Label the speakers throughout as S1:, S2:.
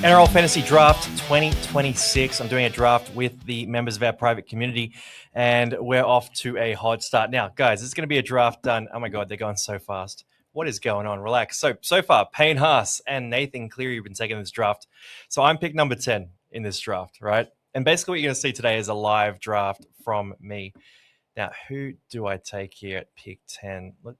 S1: NRL Fantasy Draft 2026. I'm doing a draft with the members of our private community, and we're off to a hot start. Now, guys, this is going to be a draft done. Oh my God, they're going so fast. What is going on? Relax. So far, Payne Haas and Nathan Cleary have been taking this draft. So I'm pick number 10 in this draft, right? And basically what you're going to see today is a live draft from me. Now, who do I take here at pick 10? Look,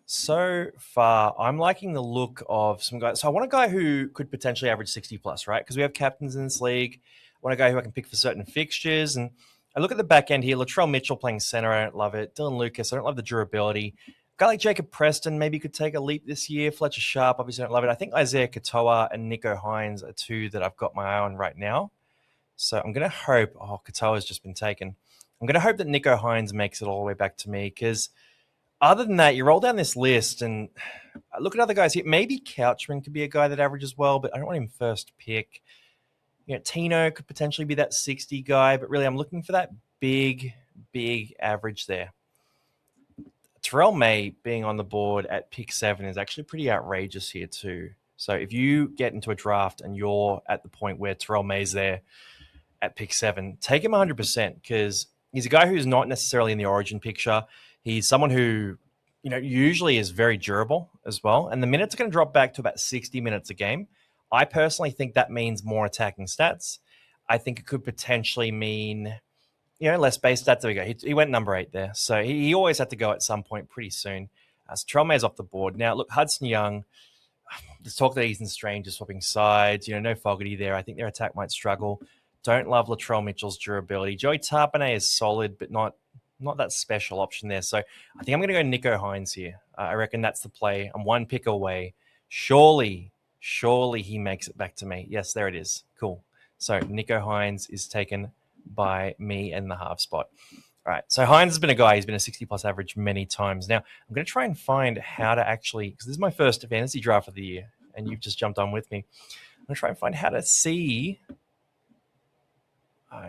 S1: so far, I'm liking the look of some guys. So I want a guy who could potentially average 60 plus, right? Because we have captains in this league. I want a guy who I can pick for certain fixtures. And I look at the back end here. Latrell Mitchell playing center. I don't love it. Dylan Lucas. I don't love the durability. A guy like Jacob Preston maybe could take a leap this year. Fletcher Sharp, obviously don't love it. I think Isaiah Katoa and Nico Hines are two that I've got my eye on right now. So I'm going to hope, Katoa's just been taken. I'm going to hope that Nico Hines makes it all the way back to me because other than that, you roll down this list and look at other guys here. Maybe Couchman could be a guy that averages well, but I don't want him first pick. You know, Tino could potentially be that 60 guy, but really I'm looking for that big average there. Terrell May being on the board at pick 7 is actually pretty outrageous here too. So if you get into a draft and you're at the point where Terrell May's there at pick 7, take him 100% because he's a guy who's not necessarily in the origin picture. He's someone who, usually is very durable as well. And the minutes are going to drop back to about 60 minutes a game. I personally think that means more attacking stats. I think it could potentially mean, less base stats. There we go. He went number 8 there. So he always had to go at some point pretty soon. So Trelmay's off the board. Now, look, Hudson Young, there's talk that Ethan Strange is swapping sides. No Fogarty there. I think their attack might struggle. Don't love Latrell Mitchell's durability. Joey Tarpanay is solid, but not that special option there. So I think I'm going to go Nico Hines here. I reckon that's the play. I'm one pick away. Surely he makes it back to me. Yes, there it is. Cool. So Nico Hines is taken by me in the half spot. All right. So Hines has been a guy. He's been a 60-plus average many times. Now, I'm going to try and find how to actually, because this is my first fantasy draft of the year, and you've just jumped on with me. I'm going to try and find how to see.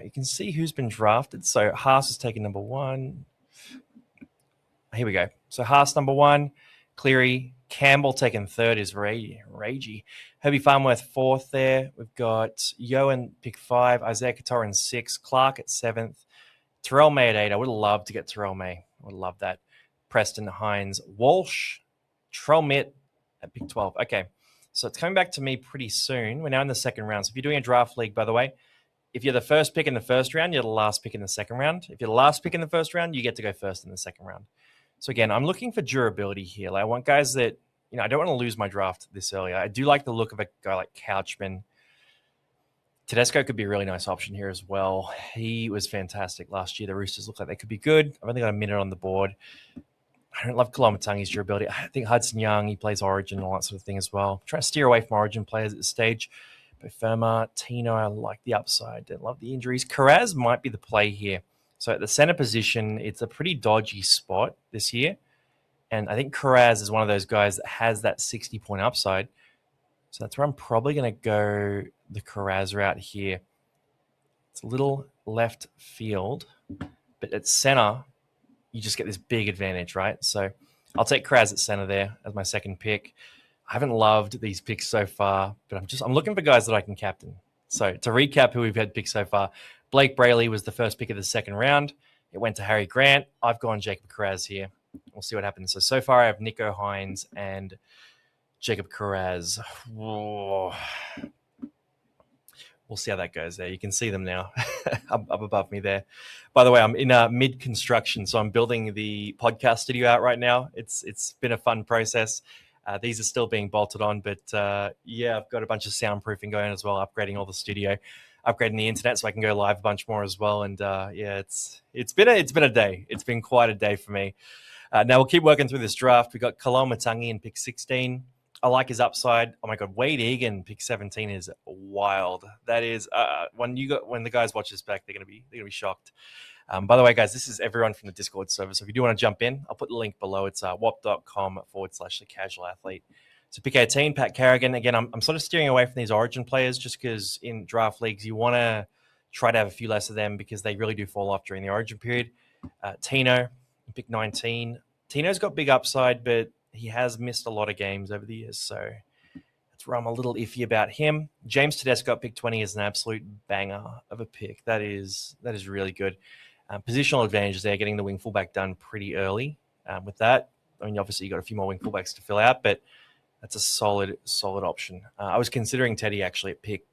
S1: You can see who's been drafted. So Haas is taking number 1. Here we go. So Haas number 1, Cleary, Campbell taking 3rd is Ragey. Herbie Farmworth 4th there. We've got Yoan pick 5, Isaiah Katoa in 6, Clark at 7th, Terrell May at 8. I would have loved to get Terrell May. I would love that. Preston, Hines, Walsh, Terrell Mitt at pick 12. Okay, so it's coming back to me pretty soon. We're now in the second round. So if you're doing a draft league, by the way, if you're the first pick in the first round, you're the last pick in the second round. If you're the last pick in the first round, you get to go first in the second round. So again, I'm looking for durability here. Like I want guys that, I don't want to lose my draft this early. I do like the look of a guy like Couchman. Tedesco could be a really nice option here as well. He was fantastic last year. The Roosters look like they could be good. I've only got a minute on the board. I don't love Koloamatangi's durability. I think Hudson Young, he plays Origin and all that sort of thing as well. I'm trying to steer away from Origin players at this stage. Firma, Tino, I like the upside. Don't love the injuries. Karaz might be the play here. So at the center position, it's a pretty dodgy spot this year. And I think Karaz is one of those guys that has that 60-point upside. So that's where I'm probably going to go the Karaz route here. It's a little left field. But at center, you just get this big advantage, right? So I'll take Karaz at center there as my second pick. I haven't loved these picks so far, but I'm looking for guys that I can captain. So to recap who we've had picked so far, Blake Brayley was the first pick of the second round. It went to Harry Grant. I've gone Jacob Karaz here. We'll see what happens. So far I have Nico Hines and Jacob Karaz. Whoa. We'll see how that goes there. You can see them now up above me there. By the way, I'm in mid-construction, so I'm building the podcast studio out right now. It's been a fun process. These are still being bolted on, but I've got a bunch of soundproofing going as well, upgrading all the studio, upgrading the internet so I can go live a bunch more as well. And it's been a day. It's been quite a day for me. Now we'll keep working through this draft. We got Koloamatangi in pick 16. I like his upside. Oh my God, Wade Egan pick 17 is wild. That is when the guys watch this back, they're gonna be shocked. By the way, guys, this is everyone from the Discord server. So if you do want to jump in, I'll put the link below. It's wap.com/the casual athlete. So pick 18, Pat Carrigan. Again, I'm sort of steering away from these Origin players just because in draft leagues, you want to try to have a few less of them because they really do fall off during the Origin period. Tino, pick 19. Tino's got big upside, but he has missed a lot of games over the years. So That's where I'm a little iffy about him. James Tedesco at pick 20 is an absolute banger of a pick. That is really good. Positional advantage there, getting the wing fullback done pretty early. With that, I mean, obviously you got a few more wing fullbacks to fill out, but that's a solid option. I was considering Teddy actually at pick.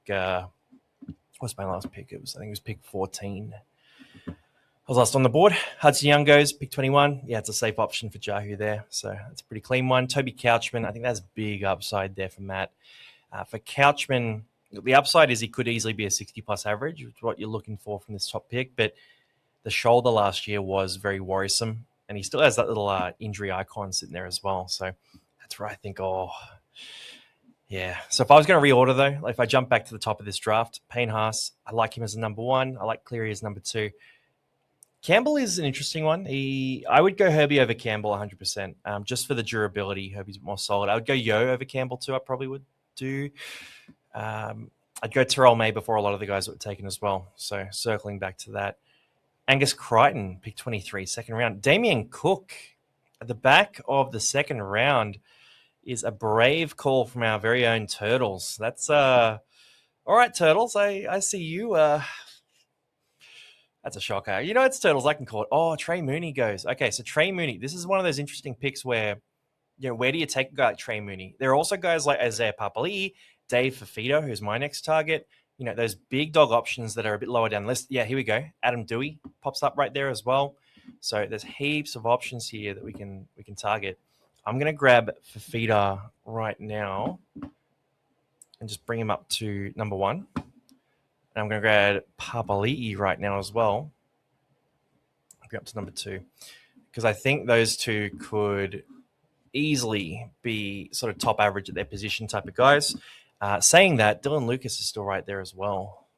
S1: What's my last pick? I think it was pick 14. I was last on the board. Hudson Young goes pick 21. Yeah, it's a safe option for Jahu there, so that's a pretty clean one. Toby Couchman, I think that's big upside there for Matt. For Couchman, the upside is he could easily be a 60-plus average, which is what you're looking for from this top pick, but the shoulder last year was very worrisome, and he still has that little injury icon sitting there as well. So that's where I think, yeah. So if I was going to reorder, though, like if I jump back to the top of this draft, Payne Haas, I like him as a number 1. I like Cleary as number 2. Campbell is an interesting one. I would go Herbie over Campbell 100%, just for the durability. Herbie's more solid. I would go Yo over Campbell too. I probably would do. I'd go Terrell May before a lot of the guys that were taken as well. So circling back to that. Angus Crichton, pick 23, second round. Damien Cook at the back of the second round is a brave call from our very own Turtles. That's all right, Turtles. I see you. That's a shocker. You know, it's Turtles. I can call it. Oh, Trey Mooney goes. Okay, so Trey Mooney. This is one of those interesting picks where, where do you take a guy like Trey Mooney? There are also guys like Isaiah Papali'i, Dave Fafita, who's my next target. Those big dog options that are a bit lower down the list. Yeah, here we go. Adam Dewey pops up right there as well. So there's heaps of options here that we can target. I'm going to grab Fafita right now and just bring him up to number 1. And I'm going to grab Papali'i right now as well. Bring up to number 2. Because I think those two could easily be sort of top average at their position type of guys. Saying that, Dylan Lucas is still right there as well.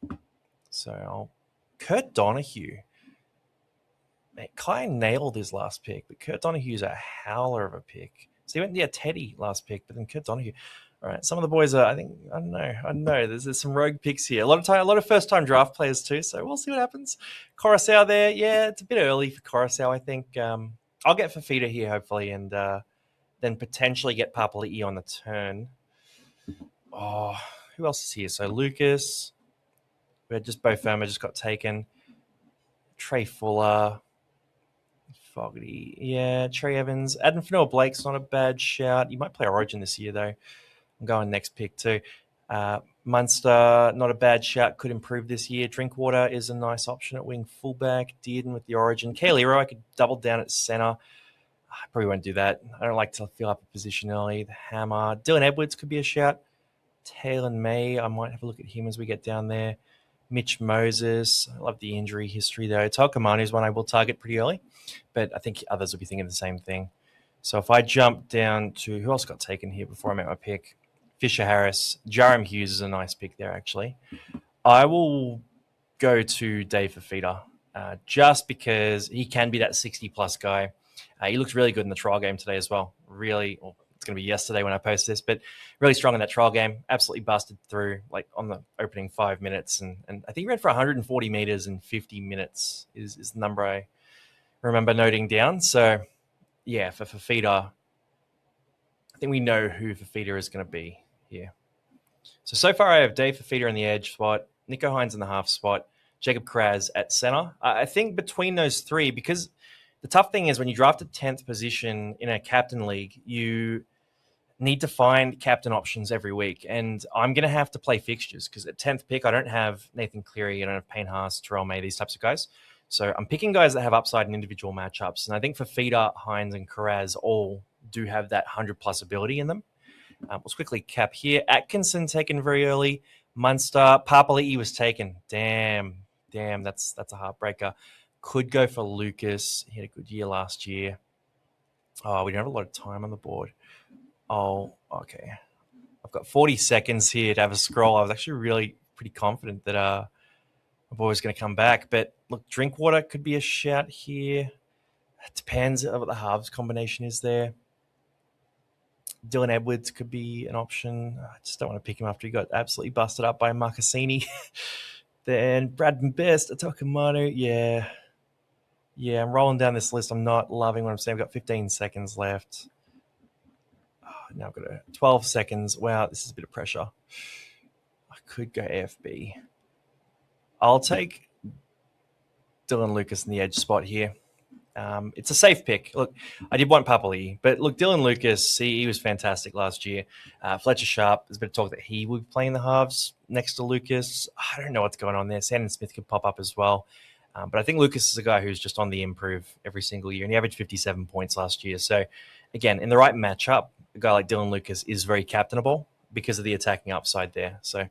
S1: So Kurt Donahue. Man, Kai nailed his last pick, but Kurt Donahue's a howler of a pick. So he went, Teddy last pick, but then Kurt Donahue. All right, some of the boys are, I don't know. There's some rogue picks here. A lot of first-time draft players too, so we'll see what happens. Coruscant there, yeah, it's a bit early for Coruscant, I think. I'll get Fafita here, hopefully, and then potentially get Papali'i on the turn. Oh, who else is here? So Lucas. We had just Bo Firma just got taken. Trey Fuller. Fogarty. Yeah, Trey Evans. Adam Fanua-Blake's not a bad shout. You might play Origin this year, though. I'm going next pick, too. Munster, not a bad shout. Could improve this year. Drinkwater is a nice option at wing fullback. Dearden with the Origin. Kaeliro, I could double down at centre. I probably won't do that. I don't like to fill up a position early. The Hammer. Dylan Edwards could be a shout. Taylor May, I might have a look at him as we get down there. Mitch Moses. I love the injury history, though. Talkamanu is one I will target pretty early, but I think others will be thinking the same thing. So if I jump down to who else got taken here before I make my pick? Fisher Harris. Jarom Hughes is a nice pick there, actually. I will go to Dave Fafita just because he can be that 60-plus guy. He looks really good in the trial game today as well. Really, it's going to be yesterday when I post this, but really strong in that trial game. Absolutely busted through like on the opening 5 minutes. And I think he ran for 140 meters in 50 minutes is the number I remember noting down. So, yeah, for Fafita, I think we know who Fafita is going to be here. So far I have Dave Fafita in the edge spot, Nico Hines in the half spot, Jacob Kraz at center. I think between those three, because the tough thing is when you draft a 10th position in a captain league, you need to find captain options every week. And I'm going to have to play fixtures because at 10th pick, I don't have Nathan Cleary, I don't have Payne Haas, Terrell May, these types of guys. So I'm picking guys that have upside in individual matchups. And I think Fafita, Hines, and Karaz all do have that 100-plus ability in them. Let's quickly cap here. Atkinson taken very early. Munster. Papali'i was taken. Damn, that's a heartbreaker. Could go for Lucas. He had a good year last year. Oh, we don't have a lot of time on the board. Oh, okay. I've got 40 seconds here to have a scroll. I was actually really pretty confident that my boy was going to come back. But look, Drinkwater could be a shout here. It depends on what the halves combination is there. Dylan Edwards could be an option. I just don't want to pick him after he got absolutely busted up by Marcassini. Then Bradman Best, Atokamanu. Yeah, I'm rolling down this list. I'm not loving what I'm saying. I've got 15 seconds left. Oh, Now I've got 12 seconds. Wow, this is a bit of pressure. I could go AFB. I'll take Dylan Lucas in the edge spot here. It's a safe pick. Look, I did want Papali, but look, Dylan Lucas, he was fantastic last year. Fletcher Sharp, there's a bit of talk that he would be playing the halves next to Lucas. I don't know what's going on there. Sandon Smith could pop up as well. But I think Lucas is a guy who's just on the improve every single year, and he averaged 57 points last year. So, again, in the right matchup, a guy like Dylan Lucas is very captainable because of the attacking upside there. So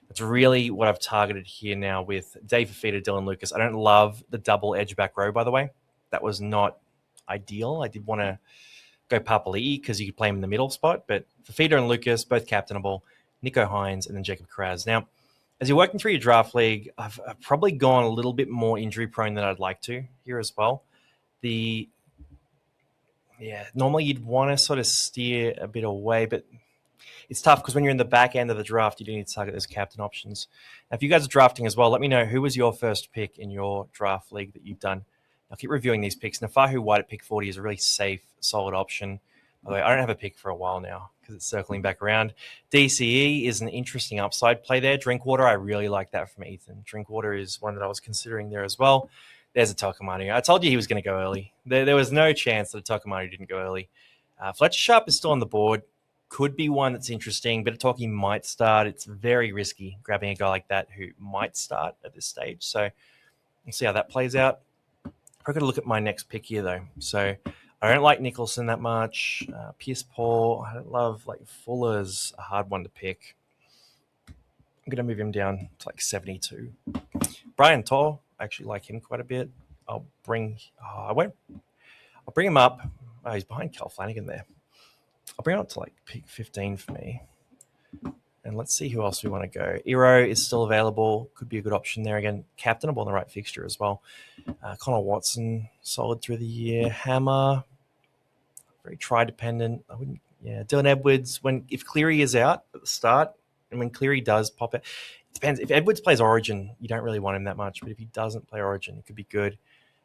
S1: that's really what I've targeted here now with Dave Fafita, Dylan Lucas. I don't love the double edge back row, by the way. That was not ideal. I did want to go Papali'i because you could play him in the middle spot, but Fafita and Lucas, both captainable, Nico Hines, and then Jacob Kraz. Now, as you're working through your draft league, I've probably gone a little bit more injury prone than I'd like to here as well. Normally you'd want to sort of steer a bit away, but it's tough because when you're in the back end of the draft, you do need to target those captain options. Now, if you guys are drafting as well, let me know who was your first pick in your draft league that you've done. I'll keep reviewing these picks. Nafahu White at pick 40 is a really safe, solid option. By the way, I don't have a pick for a while now because it's circling back around. DCE is an interesting upside play there. Drinkwater, I really like that from Ethan. Drinkwater is one that I was considering there as well. There's a Tokamani. I told you he was going to go early. There was no chance that a Tokamani didn't go early. Fletcher Sharp is still on the board. Could be one that's interesting, but a Toki might start. It's very risky grabbing a guy like that who might start at this stage. So we'll see how that plays out. I'm going to look at my next pick here, though. So I don't like Nicholson that much. Pierce Paul, I don't love. Fuller's a hard one to pick. I'm going to move him down to 72. Brian Tor, I actually like him quite a bit. I'll bring him up. Oh, he's behind Cal Flanagan there. I'll bring him up to pick 15 for me. And let's see who else we want to go. Iro is still available. Could be a good option there. Again, captainable on the right fixture as well. Connor Watson, solid through the year. Hammer, very try-dependent. Dylan Edwards, if Cleary is out at the start, and when Cleary does pop it depends. If Edwards plays Origin, you don't really want him that much. But if he doesn't play Origin, it could be good.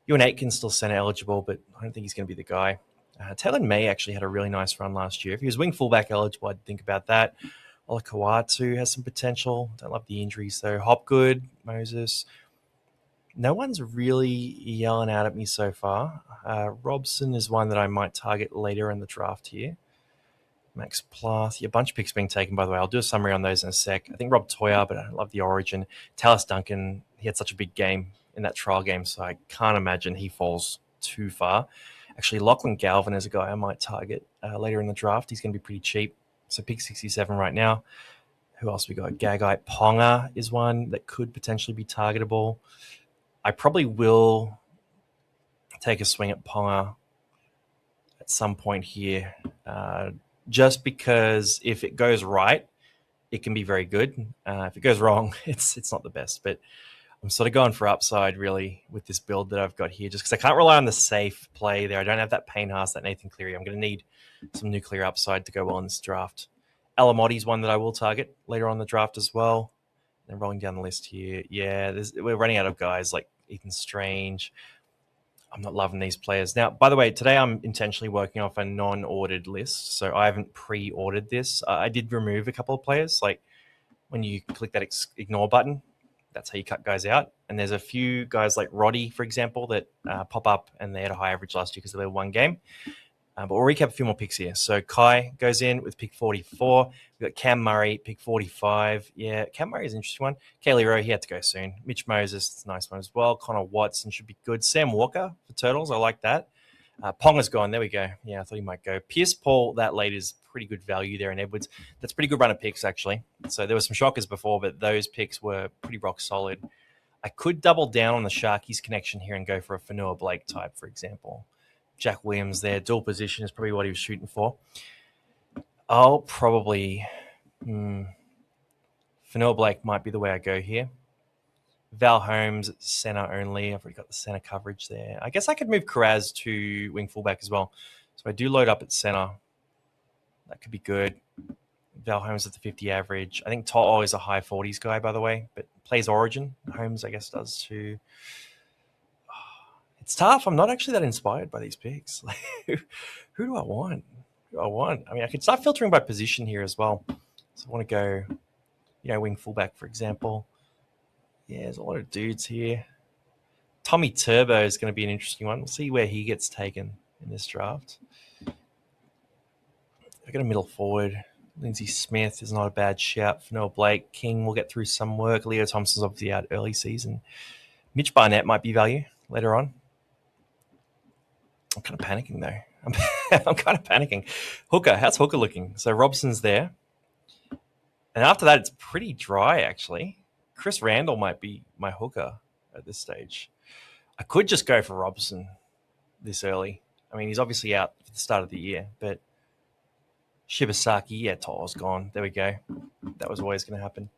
S1: Ewan Aitken's still center eligible, but I don't think he's going to be the guy. Taylor May actually had a really nice run last year. If he was wing fullback eligible, I'd think about that. Ola Kawatu has some potential. Don't love the injuries, though. Hopgood, Moses. No one's really yelling out at me so far. Robson is one that I might target later in the draft here. Max Plath. A bunch of picks being taken, by the way. I'll do a summary on those in a sec. I think Rob Toyer, but I don't love the Origin. Tallis Duncan, he had such a big game in that trial game, so I can't imagine he falls too far. Actually, Lachlan Galvin is a guy I might target later in the draft. He's going to be pretty cheap. So pick 67 right now. Who else we got? Gagai Ponga is one that could potentially be targetable. I probably will take a swing at Ponga at some point here, just because if it goes right, it can be very good. If it goes wrong, it's not the best. But I'm sort of going for upside, really, with this build that I've got here, just because I can't rely on the safe play there. I don't have that Payne Haas, that Nathan Cleary. I'm going to need some nuclear upside to go well in this draft. Alamotti's one that I will target later on in the draft as well. And rolling down the list here. Yeah, we're running out of guys like Ethan Strange. I'm not loving these players. Now, by the way, today I'm intentionally working off a non-ordered list, so I haven't pre-ordered this. I did remove a couple of players. When you click that ignore button, that's how you cut guys out. And there's a few guys like Roddy, for example, that pop up, and they had a high average last year because they were one game. But we'll recap a few more picks here. So Kai goes in with pick 44. We've got Cam Murray, pick 45. Yeah, Cam Murray is an interesting one. Kaylee Rowe, he had to go soon. Mitch Moses, it's a nice one as well. Connor Watson should be good. Sam Walker for Turtles, I like that. Ponga's gone. There we go. Yeah, I thought he might go. Pierce Paul, that late is pretty good value there in Edwards. That's a pretty good run of picks, actually. So there were some shockers before, but those picks were pretty rock solid. I could double down on the Sharkies connection here and go for a Fanua Blake type, for example. Jack Williams there, dual position is probably what he was shooting for. I'll probably... Fanua Blake might be the way I go here. Val Holmes, center only. I've already got the center coverage there. I guess I could move Karaz to wing fullback as well. So I do load up at center. That could be good. Val Holmes at the 50 average. I think To'o is a high 40s guy, by the way, but plays Origin. Holmes, I guess, does too. It's tough. I'm not actually that inspired by these picks. Who do I want? Who I want. I mean, I could start filtering by position here as well. So I want to go, wing fullback, for example. Yeah, there's a lot of dudes here. Tommy Turbo is going to be an interesting one. We'll see where he gets taken in this draft. I got a middle forward. Lindsay Smith is not a bad shout. Fanua Blake. King will get through some work. Leo Thompson's obviously out early season. Mitch Barnett might be value later on. I'm kind of panicking, though. I'm kind of panicking. Hooker. How's Hooker looking? So Robson's there. And after that, it's pretty dry, actually. Chris Randall might be my hooker at this stage. I could just go for Robson this early. I mean, he's obviously out for the start of the year, but Shibasaki, yeah, To's gone. There we go. That was always going to happen.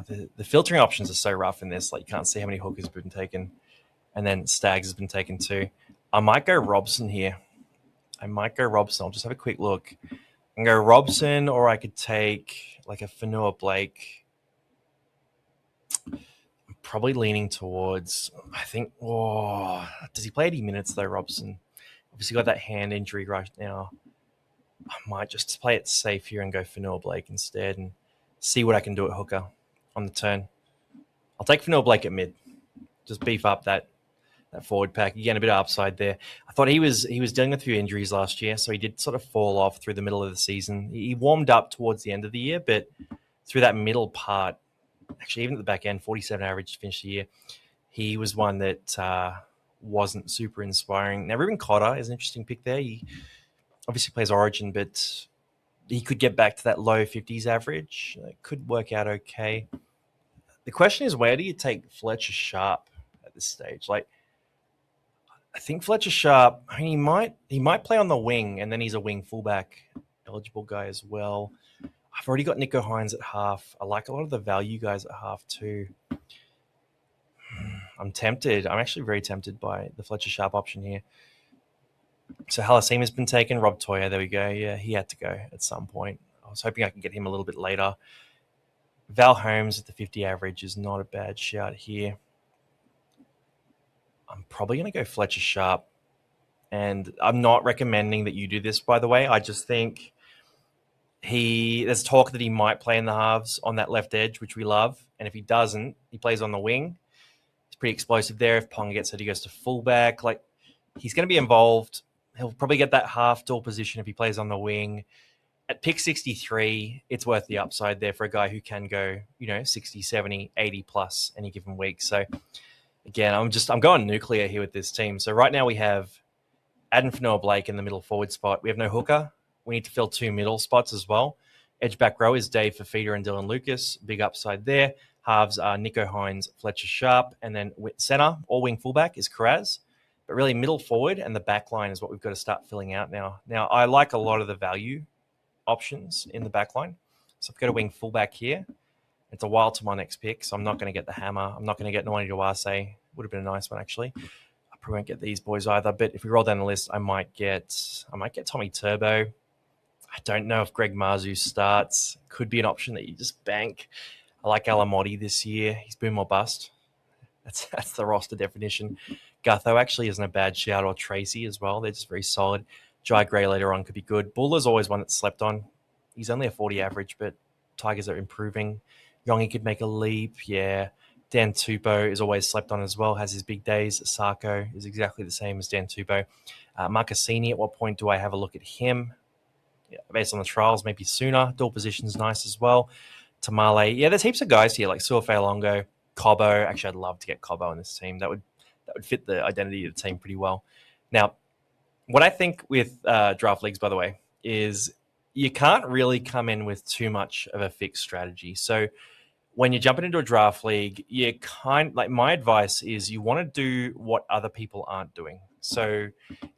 S1: The filtering options are so rough in this. Like, you can't see how many hookers have been taken. And then Stags has been taken too. I might go Robson here. I'll just have a quick look. I can go Robson, or I could take like a Fanua Blake. I'm probably leaning towards, I think, does he play 80 minutes though, Robson? Obviously got that hand injury right now. I might just play it safe here and go Fanua Blake instead and see what I can do at hooker on the turn. I'll take Fanua Blake at mid. Just beef up that forward pack. Again, a bit of upside there. I thought he was dealing with a few injuries last year, so he did sort of fall off through the middle of the season. He warmed up towards the end of the year, but through that middle part, actually even at the back end, 47 average to finish the year, he was one that wasn't super inspiring. Now, Ruben Cotter is an interesting pick there. He obviously plays Origin, but he could get back to that low 50s average. It could work out okay. The question is, where do you take Fletcher Sharp at this stage? Like, I think Fletcher Sharp, I mean, he might play on the wing, and then he's a wing fullback eligible guy as well. I've already got Nico Hines at half. I like a lot of the value guys at half too. I'm tempted. I'm actually very tempted by the Fletcher Sharp option here. So Halasima has been taken. Rob Toya, there we go. Yeah, he had to go at some point. I was hoping I can get him a little bit later. Val Holmes at the 50 average is not a bad shout here. I'm probably going to go Fletcher Sharp. And I'm not recommending that you do this, by the way. I just think there's talk that he might play in the halves on that left edge, which we love. And if he doesn't, he plays on the wing. He's pretty explosive there. If Ponga gets it, he goes to fullback. Like, he's going to be involved. He'll probably get that half dual position if he plays on the wing. At pick 63, it's worth the upside there for a guy who can go, 60, 70, 80 plus any given week. So again, I'm going nuclear here with this team. So right now we have Adam Fanua Blake in the middle forward spot. We have no hooker. We need to fill two middle spots as well. Edge back row is Dave Fafita and Dylan Lucas. Big upside there. Halves are Nico Hines, Fletcher Sharp, and then center or wing fullback is Karaz. But really, middle forward and the back line is what we've got to start filling out now. Now, I like a lot of the value options in the back line. So I've got a wing fullback here. It's a while to my next pick, so I'm not going to get the hammer. I'm not going to get Nwani Dewase. Would have been a nice one, actually. I probably won't get these boys either. But if we roll down the list, I might get Tommy Turbo. I don't know if Greg Marzu starts. Could be an option that you just bank. I like Alamotti this year. He's boom or bust. That's the roster definition. Gutho actually isn't a bad shout, or Tracy as well. They're just very solid. Jai Gray later on could be good. Buller's always one that's slept on. He's only a 40 average, but Tigers are improving. Yongi could make a leap. Yeah. Dan Tupou is always slept on as well, has his big days. Sarko is exactly the same as Dan Tupou. Marcassini, at what point do I have a look at him? Yeah, based on the trials, maybe sooner. Dual position's nice as well. Tamale. Yeah, there's heaps of guys here like Suafei Longo, Cobbo. Actually, I'd love to get Cobbo in this team. That would fit the identity of the team pretty well. Now, what I think with draft leagues, by the way, is you can't really come in with too much of a fixed strategy. So when you're jumping into a draft league, my advice is you want to do what other people aren't doing. So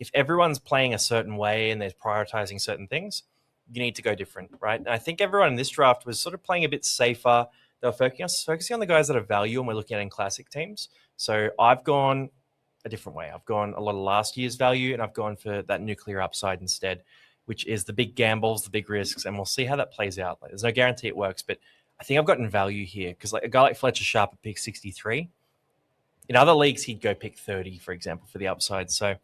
S1: if everyone's playing a certain way and they're prioritizing certain things, you need to go different, right? And I think everyone in this draft was sort of playing a bit safer. They were focusing on the guys that have value, and we're looking at in classic teams. So I've gone a different way. I've gone a lot of last year's value, and I've gone for that nuclear upside instead, which is the big gambles, the big risks, and we'll see how that plays out. Like, there's no guarantee it works, but I think I've gotten value here because like a guy like Fletcher Sharp at pick 63, in other leagues, he'd go pick 30, for example, for the upside. So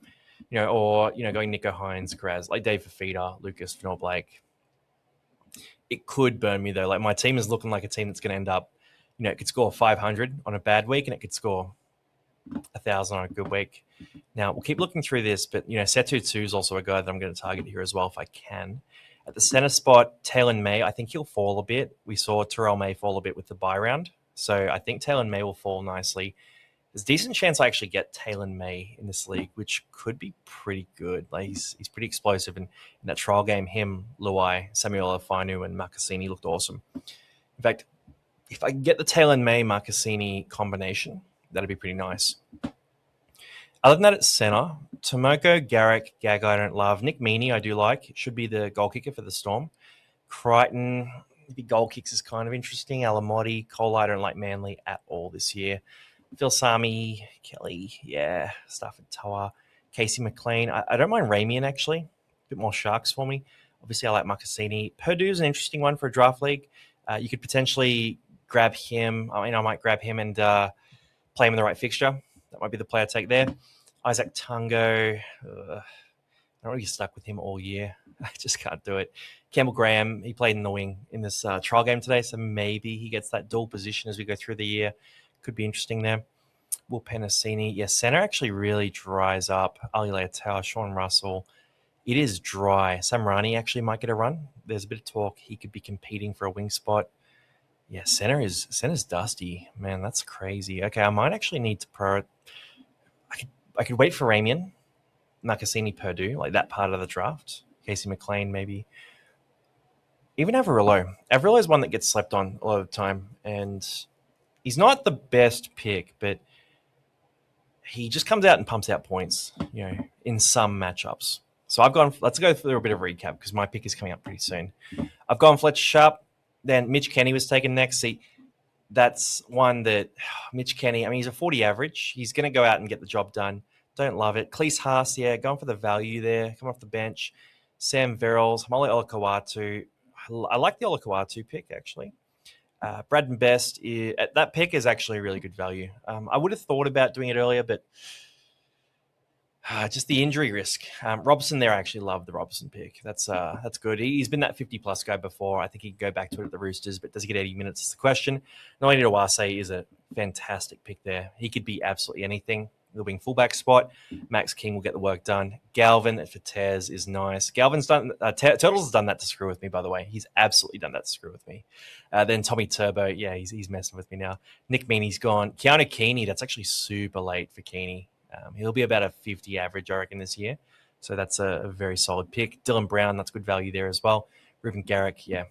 S1: or going Nico Hines, Kraz, like Dave Fafita, Lucas Fenor Blake. It could burn me though. Like my team is looking like a team that's going to end up, it could score 500 on a bad week, and it could score 1,000 on a good week. Now we'll keep looking through this, but Setu 2 is also a guy that I'm going to target here as well if I can. At the center spot, Taylor May, I think he'll fall a bit. We saw Terrell May fall a bit with the bye round, so I think Taylor May will fall nicely. There's a decent chance I actually get Taylor May in this league, which could be pretty good. Like he's pretty explosive, and in that trial game, him, Luai, Samuel Afinu, and Marcassini looked awesome. In fact, if I can get the Taylor May Marcassini combination, that'd be pretty nice. Other than that, at center, Tomoko, Garrick, Gagai I don't love. Nick Meaney I do like. Should be the goal kicker for the Storm. Crichton, the goal kicks is kind of interesting. Alamotti, Cole I don't like Manly at all this year. Phil Sami, Kelly, yeah. Stafford Toa, Casey McLean. I don't mind Ramian actually. A bit more Sharks for me. Obviously, I like Marcassini. Purdue's an interesting one for a draft league. You could potentially grab him. I might grab him and play him in the right fixture. That might be the play I take there. Isaac Tungo. I'm really stuck with him all year. I just can't do it. Campbell Graham, he played in the wing in this trial game today, so maybe he gets that dual position as we go through the year. Could be interesting there. Will Penasini. Yeah, center actually really dries up. Ali Leitao, Sean Russell. It is dry. Sam Rani actually might get a run. There's a bit of talk he could be competing for a wing spot. Yeah, center's dusty. Man, that's crazy. Okay, I might actually need to I could wait for Ramian, Marcassini, Purdue, like that part of the draft. Casey McLean, maybe. Even Averillo. Averillo is one that gets slept on a lot of the time, and he's not the best pick, but he just comes out and pumps out points, in some matchups. So let's go through a bit of recap because my pick is coming up pretty soon. I've gone Fletcher Sharp. Then Mitch Kenny was taken next. See, that's one that Mitch Kenny, he's a 40 average. He's going to go out and get the job done. Don't love it. Cleese Haas, yeah, going for the value there. Come off the bench. Sam Verrills, Molly Olakawatu. I like the Olakawatu pick, actually. Braden Best, that pick is actually a really good value. I would have thought about doing it earlier, but just the injury risk. Robson there, I actually love the Robson pick. That's good. He's been that 50-plus guy before. I think he can go back to it at the Roosters, but does he get 80 minutes is the question. Nolani Dawase is a fantastic pick there. He could be absolutely anything. The wing fullback spot. Max King will get the work done. Galvin for Tez is nice. Galvin's done. Turtles has done that to screw with me, by the way. He's absolutely done that to screw with me. Then Tommy Turbo, yeah, he's messing with me now. Nick Meaney's gone. Keanu Keeney, that's actually super late for Keeney. He'll be about a 50 average, I reckon, this year. So that's a very solid pick. Dylan Brown, that's good value there as well. Ruben Garrick, yeah.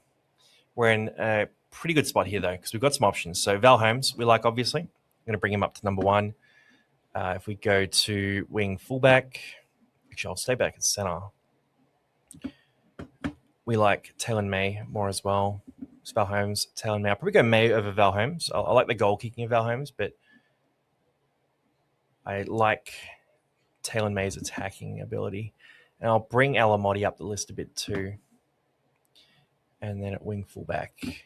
S1: We're in a pretty good spot here, though, because we've got some options. So Val Holmes, we like, obviously. I'm going to bring him up to number 1. If we go to wing fullback, actually, I'll stay back at center. We like Taylor May more as well. It's Val Holmes, Taylor May. I'll probably go May over Val Holmes. I like the goal kicking of Val Holmes, but I like Taylor May's attacking ability. And I'll bring Alamotti up the list a bit too. And then at wing fullback,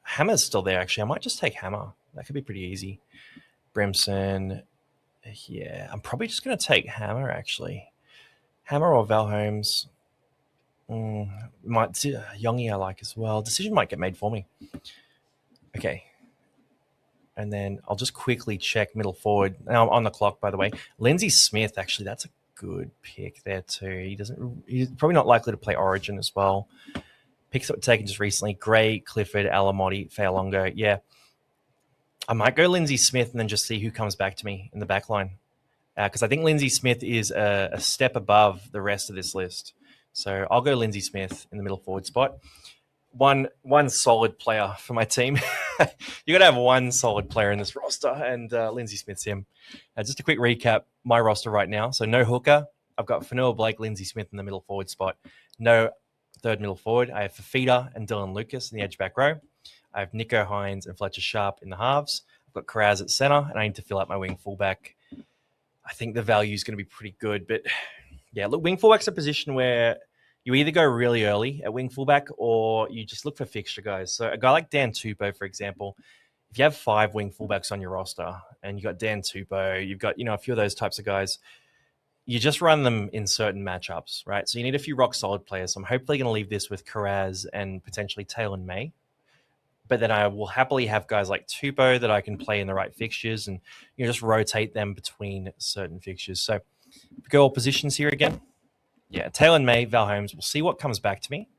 S1: Hammer's still there, actually. I might just take Hammer. That could be pretty easy. Brimson, yeah. I'm probably just going to take Hammer, actually. Hammer or Val Holmes. Yongi I like as well. Decision might get made for me. Okay. And then I'll just quickly check middle forward. Now I'm on the clock, by the way. Lindsay Smith, actually, that's a good pick there too. He's probably not likely to play Origin as well. Picks that were taken just recently. Gray, Clifford, Alamotti, Fa'alongo. Yeah. I might go Lindsay Smith and then just see who comes back to me in the back line. Because I think Lindsay Smith is a step above the rest of this list. So I'll go Lindsay Smith in the middle forward spot. One solid player for my team. You got to have one solid player in this roster, and Lindsay Smith's him. Just a quick recap, my roster right now. So no hooker. I've got Fanua Blake, Lindsay Smith in the middle forward spot. No third middle forward. I have Fafita and Dylan Lucas in the edge back row. I have Nico Hines and Fletcher Sharp in the halves. I've got Karaz at center, and I need to fill out my wing fullback. I think the value is going to be pretty good. But, yeah, look, wing fullback's a position where you either go really early at wing fullback or you just look for fixture guys. So a guy like Dan Tupou, for example, if you have 5 wing fullbacks on your roster and you got Dan Tupou, you've got, a few of those types of guys, you just run them in certain matchups, right? So you need a few rock solid players. So I'm hopefully going to leave this with Karaz and potentially Taylor May. But then I will happily have guys like Tupou that I can play in the right fixtures and just rotate them between certain fixtures. So go all positions here again. Yeah, Taylor May, Val Holmes. We'll see what comes back to me.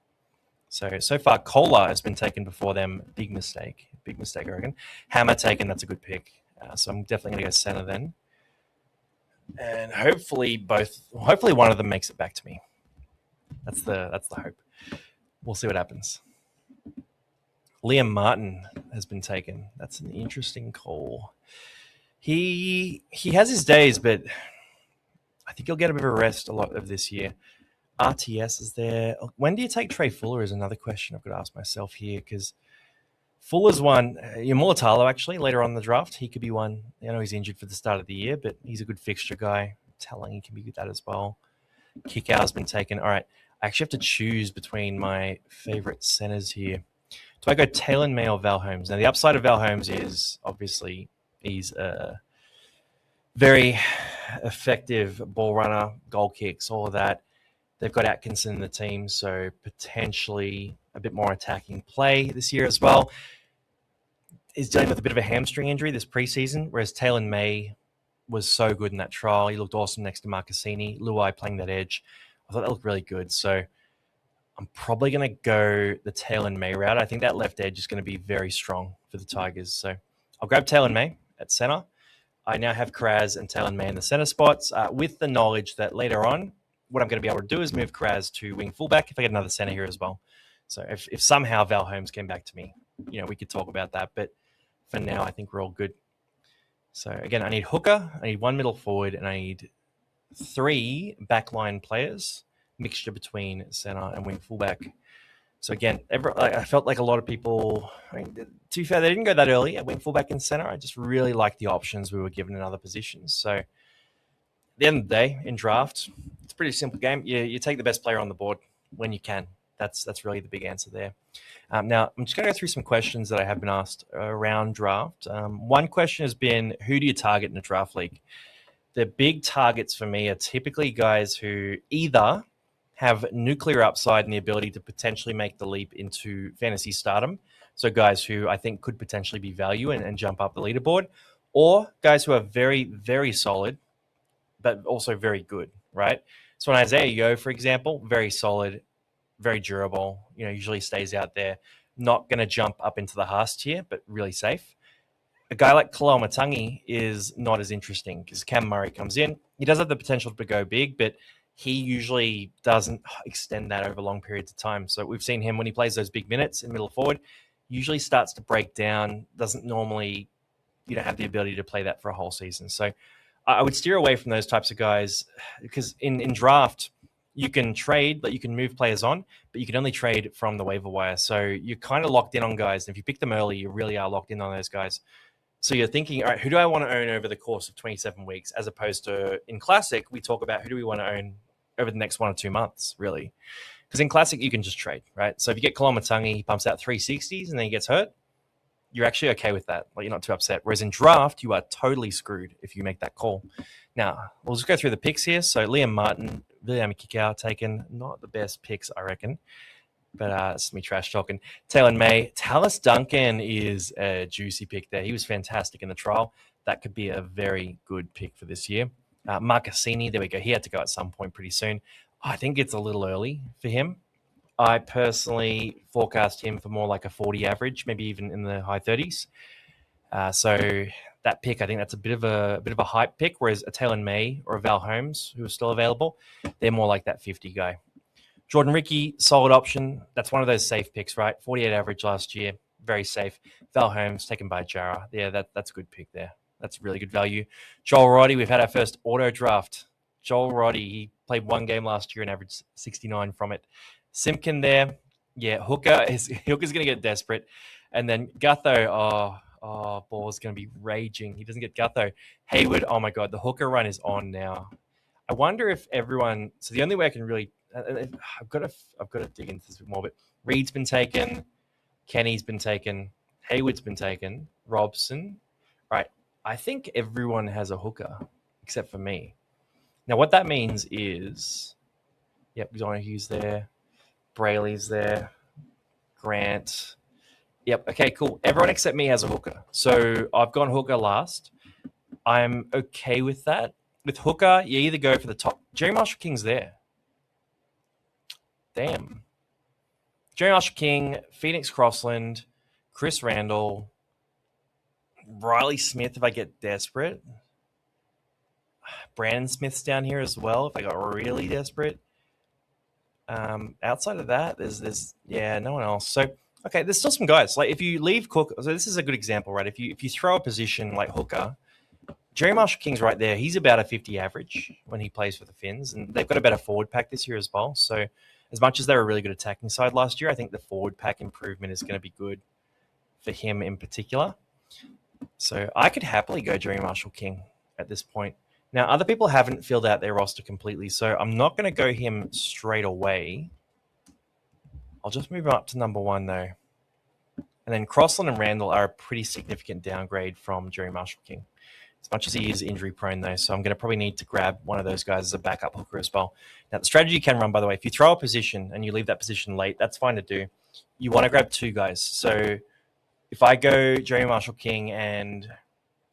S1: So far, Kohler has been taken before them. Big mistake, I reckon. Hammer taken. That's a good pick. So I'm definitely going to go center then, and hopefully one of them makes it back to me. That's the hope. We'll see what happens. Liam Martin has been taken. That's an interesting call. He has his days, but I think he'll get a bit of a rest a lot of this year. RTS is there. When do you take Trey Fuller is another question I've got to ask myself here, because Fuller's one. Mortalo, actually, later on in the draft, he could be one. I know he's injured for the start of the year, but he's a good fixture guy. Telling he can be good at that as well. Kickout's been taken. All right. I actually have to choose between my favorite centers here. Do I go Taylor May or Val Holmes? Now, the upside of Val Holmes is obviously he's a very effective ball runner, goal kicks, all of that. They've got Atkinson in the team, so potentially a bit more attacking play this year as well. He's dealing with a bit of a hamstring injury this preseason, whereas Taylor May was so good in that trial. He looked awesome next to Marcassini. Luai playing that edge. I thought that looked really good. So I'm probably going to go the Taylor May route. I think that left edge is going to be very strong for the Tigers. So I'll grab Taylor May at center. I now have Karaz and Taylor May in the center spots with the knowledge that later on, what I'm going to be able to do is move Karaz to wing fullback if I get another center here as well. So if somehow Val Holmes came back to me, we could talk about that. But for now, I think we're all good. So again, I need hooker, I need one middle forward, and I need 3 backline players, mixture between center and wing fullback. So again, I felt like a lot of people, to be fair, they didn't go that early at wing fullback and center. I just really liked the options we were given in other positions. So at the end of the day, in draft, it's a pretty simple game. You take the best player on the board when you can. That's really the big answer there. Now, I'm just going to go through some questions that I have been asked around draft. One question has been, who do you target in a draft league? The big targets for me are typically guys who either have nuclear upside and the ability to potentially make the leap into fantasy stardom. So guys who I think could potentially be value and jump up the leaderboard, or guys who are very, very solid, but also very good, right? So an Isaiah Yeo, for example, very solid, very durable, usually stays out there, not going to jump up into the Haas tier, but really safe. A guy like Kalao Matangi is not as interesting because Cam Murray comes in. He does have the potential to go big, but he usually doesn't extend that over long periods of time. So we've seen him when he plays those big minutes in middle forward, usually starts to break down, doesn't normally have the ability to play that for a whole season. So I would steer away from those types of guys because in draft, you can trade, but you can move players on, but you can only trade from the waiver wire. So you're kind of locked in on guys. And if you pick them early, you really are locked in on those guys. So you're thinking, all right, who do I want to own over the course of 27 weeks? As opposed to in Classic, we talk about who do we want to own over the next 1 or 2 months, really. Because in Classic, you can just trade, right? So if you get Kolomatangi, he pumps out 360s and then he gets hurt, you're actually okay with that. Like, you're not too upset. Whereas in draft, you are totally screwed if you make that call. Now, we'll just go through the picks here. So Liam Martin, William Kikau taken. Not the best picks, I reckon. But it's me trash talking. Taylor May. Tallis Duncan is a juicy pick there. He was fantastic in the trial. That could be a very good pick for this year. Marcassini, there we go. He had to go at some point pretty soon. I think it's a little early for him. I personally forecast him for more like a 40 average, maybe even in the high 30s. So that pick, I think that's a bit of a hype pick, whereas a Taylor May or a Val Holmes, who are still available, they're more like that 50 guy. Jordan Ricky, solid option. That's one of those safe picks, right? 48 average last year, very safe. Val Holmes, taken by Jara. Yeah, that's a good pick there. That's really good value. Joel Roddy, we've had our first auto draft. Joel Roddy, he played 1 game last year and averaged 69 from it. Simpkin there. Yeah, Hooker's going to get desperate. And then Gutho, ball's going to be raging. He doesn't get Gutho. Hayward, oh my God, the hooker run is on now. I wonder if everyone. So the only way I can really, I've got to dig into this a bit more. But Reed's been taken, Kenny's been taken, Hayward's been taken, Robson. Right, I think everyone has a hooker except for me. Now, what that means is, yep, Hughes there, Brayley's there, Grant. Yep, okay, cool. Everyone except me has a hooker. So I've gone hooker last. I'm okay with that. With hooker, you either go for the top. Jerry Marshall King's there. Damn. Jerry Marshall King, Phoenix Crossland, Chris Randall, Riley Smith if I get desperate. Brandon Smith's down here as well if I got really desperate. Outside of that, there's no one else. So okay, there's still some guys. Like if you leave Cook, so this is a good example, right? If you throw a position like hooker, Jerry Marshall King's right there. He's about a 50 average when he plays for the Finns, and they've got a better forward pack this year as well. So as much as they were a really good attacking side last year, I think the forward pack improvement is going to be good for him in particular. So I could happily go Jerry Marshall King at this point. Now, other people haven't filled out their roster completely, so I'm not going to go him straight away. I'll just move up to number 1, though. And then Crossland and Randall are a pretty significant downgrade from Jerry Marshall King. As much as he is injury-prone, though, so I'm going to probably need to grab one of those guys as a backup hooker as well. Now, the strategy you can run, by the way, if you throw a position and you leave that position late, that's fine to do. You want to grab 2 guys. So if I go Jerry Marshall King and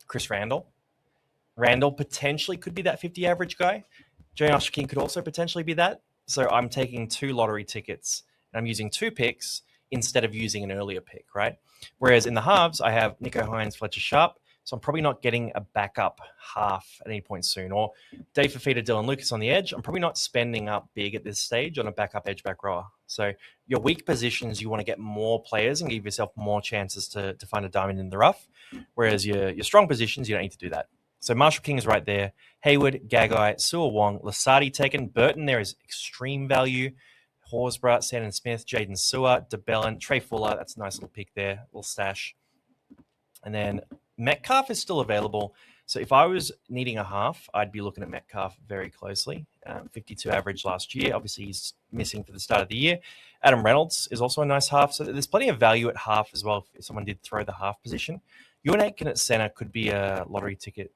S1: Chris Randall, Randall potentially could be that 50 average guy. Jerry Marshall King could also potentially be that. So I'm taking 2 lottery tickets and I'm using 2 picks instead of using an earlier pick, right? Whereas in the halves, I have Nico Hines, Fletcher Sharp. So I'm probably not getting a backup half at any point soon. Or Dave Fafita, Dylan Lucas on the edge. I'm probably not spending up big at this stage on a backup edge back rower. So your weak positions, you want to get more players and give yourself more chances to find a diamond in the rough. Whereas your strong positions, you don't need to do that. So Marshall King is right there. Hayward, Gagai, Sua Wong, Lasardi taken. Burton there is extreme value. Horsburgh, Sandon Smith, Jaden Sua, DeBellin, Trey Fuller. That's a nice little pick there, little stash. And then Metcalf is still available. So if I was needing a half, I'd be looking at Metcalf very closely. 52 average last year. Obviously, he's missing for the start of the year. Adam Reynolds is also a nice half. So there's plenty of value at half as well if someone did throw the half position. Ewan Aitken at center could be a lottery ticket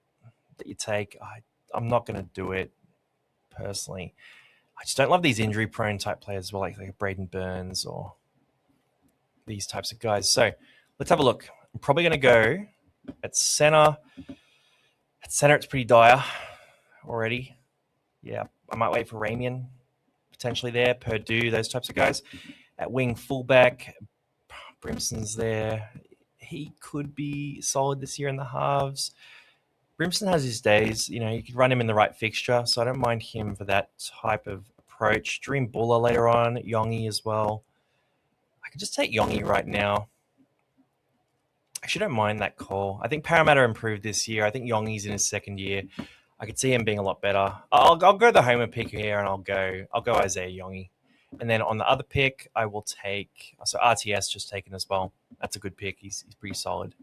S1: that you take. I'm not going to do it personally. I just don't love these injury-prone type players as well, like Braden Burns or these types of guys. So let's have a look. I'm probably going to go at center. At center, it's pretty dire already. Yeah, I might wait for Ramian potentially there, Purdue, those types of guys. At wing fullback, Brimson's there. He could be solid this year in the halves. Brimson has his days. You know, you could run him in the right fixture, so I don't mind him for that type of approach. Dream Buller later on, Yongi as well. I could just take Yongi right now. Actually, don't mind that call. I think Parramatta improved this year. I think Yongi's in his second year. I could see him being a lot better. I'll go the homer pick here, and I'll go Isaiah Yongi. And then on the other pick, I will take RTS just taken as well. That's a good pick. He's pretty solid.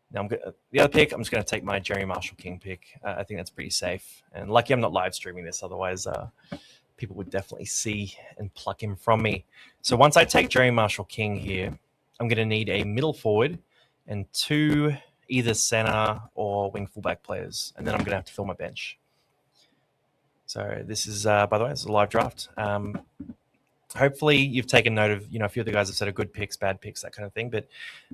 S1: Now the other pick, I'm just going to take my Jerry Marshall King pick. I think that's pretty safe. And lucky I'm not live streaming this, otherwise people would definitely see and pluck him from me. So once I take Jerry Marshall King here, I'm going to need a middle forward and 2 either center or wing fullback players, and then I'm going to have to fill my bench. So this is, by the way, this is a live draft. Hopefully you've taken note of, a few of the guys have said are good picks, bad picks, that kind of thing. But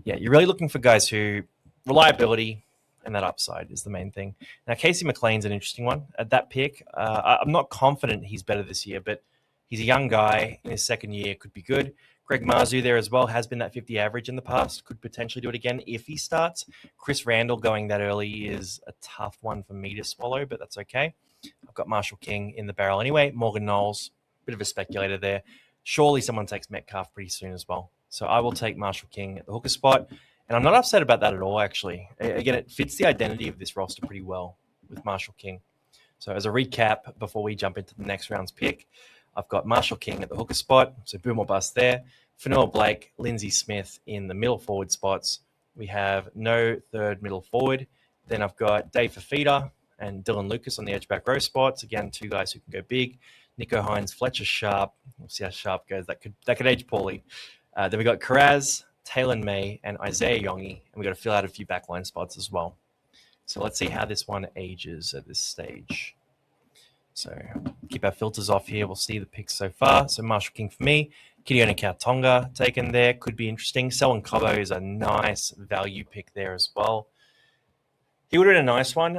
S1: yeah, you're really looking for guys who reliability and that upside is the main thing. Now, Casey McLean's an interesting one. At that pick, I'm not confident he's better this year, but he's a young guy in his second year, could be good. Greg Marzu there as well has been that 50 average in the past, could potentially do it again if he starts. Chris Randall going that early is a tough one for me to swallow, but that's okay. I've got Marshall King in the barrel anyway. Morgan Knowles, bit of a speculator there. Surely someone takes Metcalf pretty soon as well. So I will take Marshall King at the hooker spot. And I'm not upset about that at all, actually. Again, it fits the identity of this roster pretty well with Marshall King. So as a recap, before we jump into the next round's pick, I've got Marshall King at the hooker spot. So boom or bust there. Fanua Blake, Lindsay Smith in the middle forward spots. We have no third middle forward. Then I've got Dave Fafita and Dylan Lucas on the edge back row spots. Again, 2 guys who can go big. Nico Hines, Fletcher Sharp. We'll see how Sharp goes. That could age poorly. Then we got Karaz, Taylor May, and Isaiah Yongi. And we've got to fill out a few backline spots as well. So let's see how this one ages at this stage. So keep our filters off here. We'll see the picks so far. So Marshall King for me. Kidione Kautonga taken there. Could be interesting. Selwyn Cobbo is a nice value pick there as well. He would have been a nice one.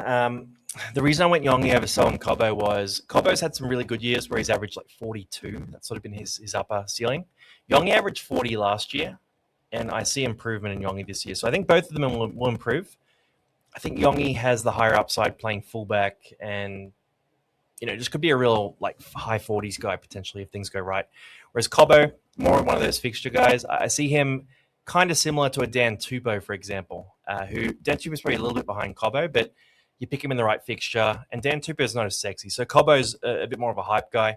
S1: The reason I went Yongi over Selwyn Cobbo was Cobbo's had some really good years where he's averaged like 42. That's sort of been his upper ceiling. Yongi averaged 40 last year, and I see improvement in Yongi this year. So I think both of them will improve. I think Yongi has the higher upside playing fullback, and just could be a real like high 40s guy potentially if things go right. Whereas Cobbo, more one of those fixture guys. I see him kind of similar to a Dan Tupou, for example, who Dan Tupou is probably a little bit behind Cobbo, but you pick him in the right fixture, and Dan Tupou is not as sexy. So Cobbo's a bit more of a hype guy.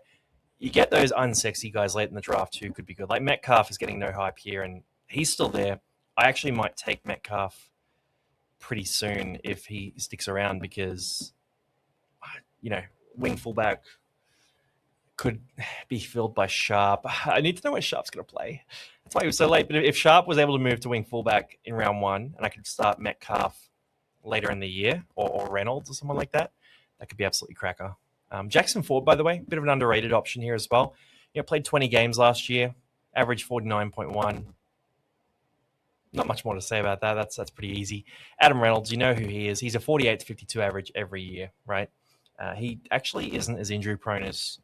S1: You get those unsexy guys late in the draft who could be good. Like Metcalf is getting no hype here, and he's still there. I actually might take Metcalf pretty soon if he sticks around because, wing fullback could be filled by Sharp. I need to know where Sharp's going to play. That's why he was so late. But if Sharp was able to move to wing fullback in round 1 and I could start Metcalf later in the year or Reynolds or someone like that, that could be absolutely cracker. Jackson Ford, by the way, bit of an underrated option here as well. Played 20 games last year, averaged 49.1. Not much more to say about that. That's pretty easy. Adam Reynolds, you know who he is. He's a 48 to 52 average every year, right? He actually isn't as injury prone as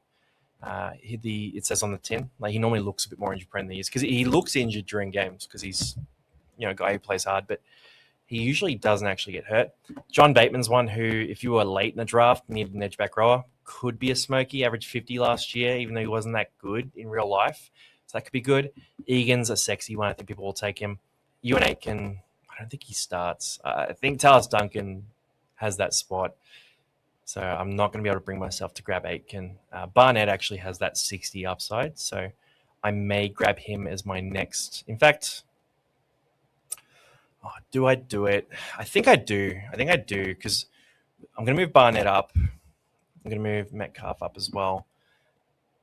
S1: it says on the tin. Like he normally looks a bit more injury prone than he is because he looks injured during games because he's a guy who plays hard, but he usually doesn't actually get hurt. John Bateman's one who, if you were late in the draft, needed an edge back rower, could be a smoky. Averaged 50 last year, even though he wasn't that good in real life. So that could be good. Egan's a sexy one. I think people will take him. Ewan Aitken, I don't think he starts. I think Talis Duncan has that spot. So I'm not going to be able to bring myself to grab Aitken. Barnett actually has that 60 upside. So I may grab him as my next. In fact, do I do it? I think I do because I'm going to move Barnett up. I'm going to move Metcalf up as well.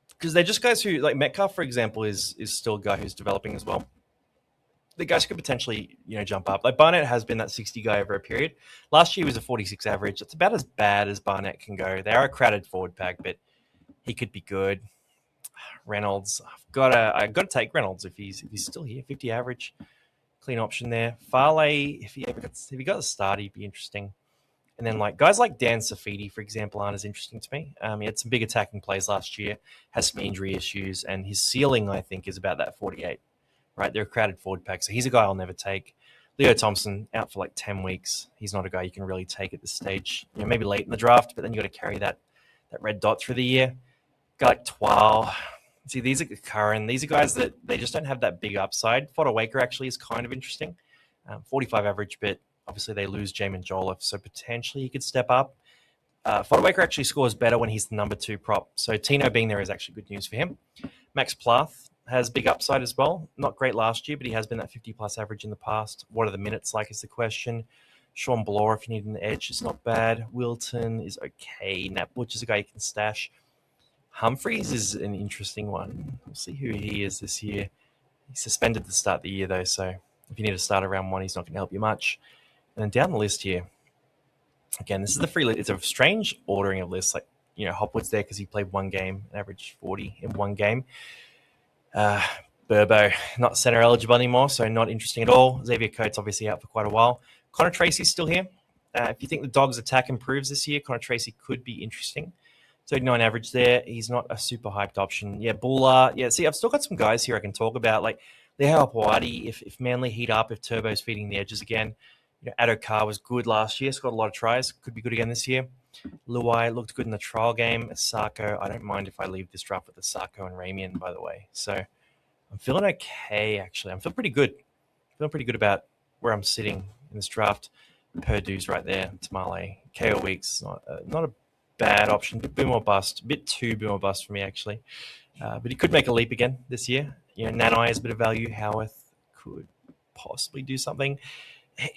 S1: Because they're just guys who, like Metcalf, for example, is still a guy who's developing as well. The guys could potentially, jump up. Like Barnett has been that 60 guy over a period. Last year was a 46 average. It's about as bad as Barnett can go. They are a crowded forward pack, but he could be good. Reynolds, I've got to take Reynolds if he's still here. 50 average, clean option there. Farley, if he got the start, he'd be interesting. And then like guys like Dan Safidi, for example, aren't as interesting to me. He had some big attacking plays last year, has some injury issues, and his ceiling, I think, is about that 48. Right, they're a crowded forward pack, so he's a guy I'll never take. Leo Thompson out for like 10 weeks. He's not a guy you can really take at this stage. Maybe late in the draft, but then you got to carry that red dot through the year. Guy like Twal. See, these are Curran. These are guys that they just don't have that big upside. Fodder Waker actually is kind of interesting. 45 average, but obviously they lose Jamin Jolliffe, so potentially he could step up. Fodder Waker actually scores better when he's the number 2 prop, so Tino being there is actually good news for him. Max Plath has big upside as well. Not great last year, but he has been that 50-plus average in the past. What are the minutes like is the question. Sean Bloor, if you need an edge, is not bad. Wilton is okay. Nat Butch is a guy you can stash. Humphreys is an interesting one. We'll see who he is this year. He's suspended to start the year, though, so if you need to start around 1, he's not going to help you much. And then down the list here, again, this is the free list. It's a strange ordering of lists. Like, Hopwood's there because he played 1 game, an average 40 in 1 game. Burbo, not center eligible anymore, so not interesting at all. Xavier Coates obviously out for quite a while. Connor Tracy's still here. If you think the Dogs' attack improves this year, Connor Tracy could be interesting. 39 average there. He's not a super hyped option. Yeah, Buller. Yeah, see, I've still got some guys here I can talk about. Like Leo Apawadi, if Manly heat up, if Turbo's feeding the edges again. Addo Carr was good last year, scored a lot of tries. Could be good again this year. Luai looked good in the trial game. Sarko, I don't mind if I leave this draft with the Sarko and Ramian, by the way. So I'm feeling okay, actually. I'm feeling pretty good. Feeling pretty good about where I'm sitting in this draft. Purdue's right there. Tamale. KO Weeks, not a bad option. A bit boom or bust. A bit too boom or bust for me, actually. But he could make a leap again this year. Nanai has a bit of value. Howarth could possibly do something.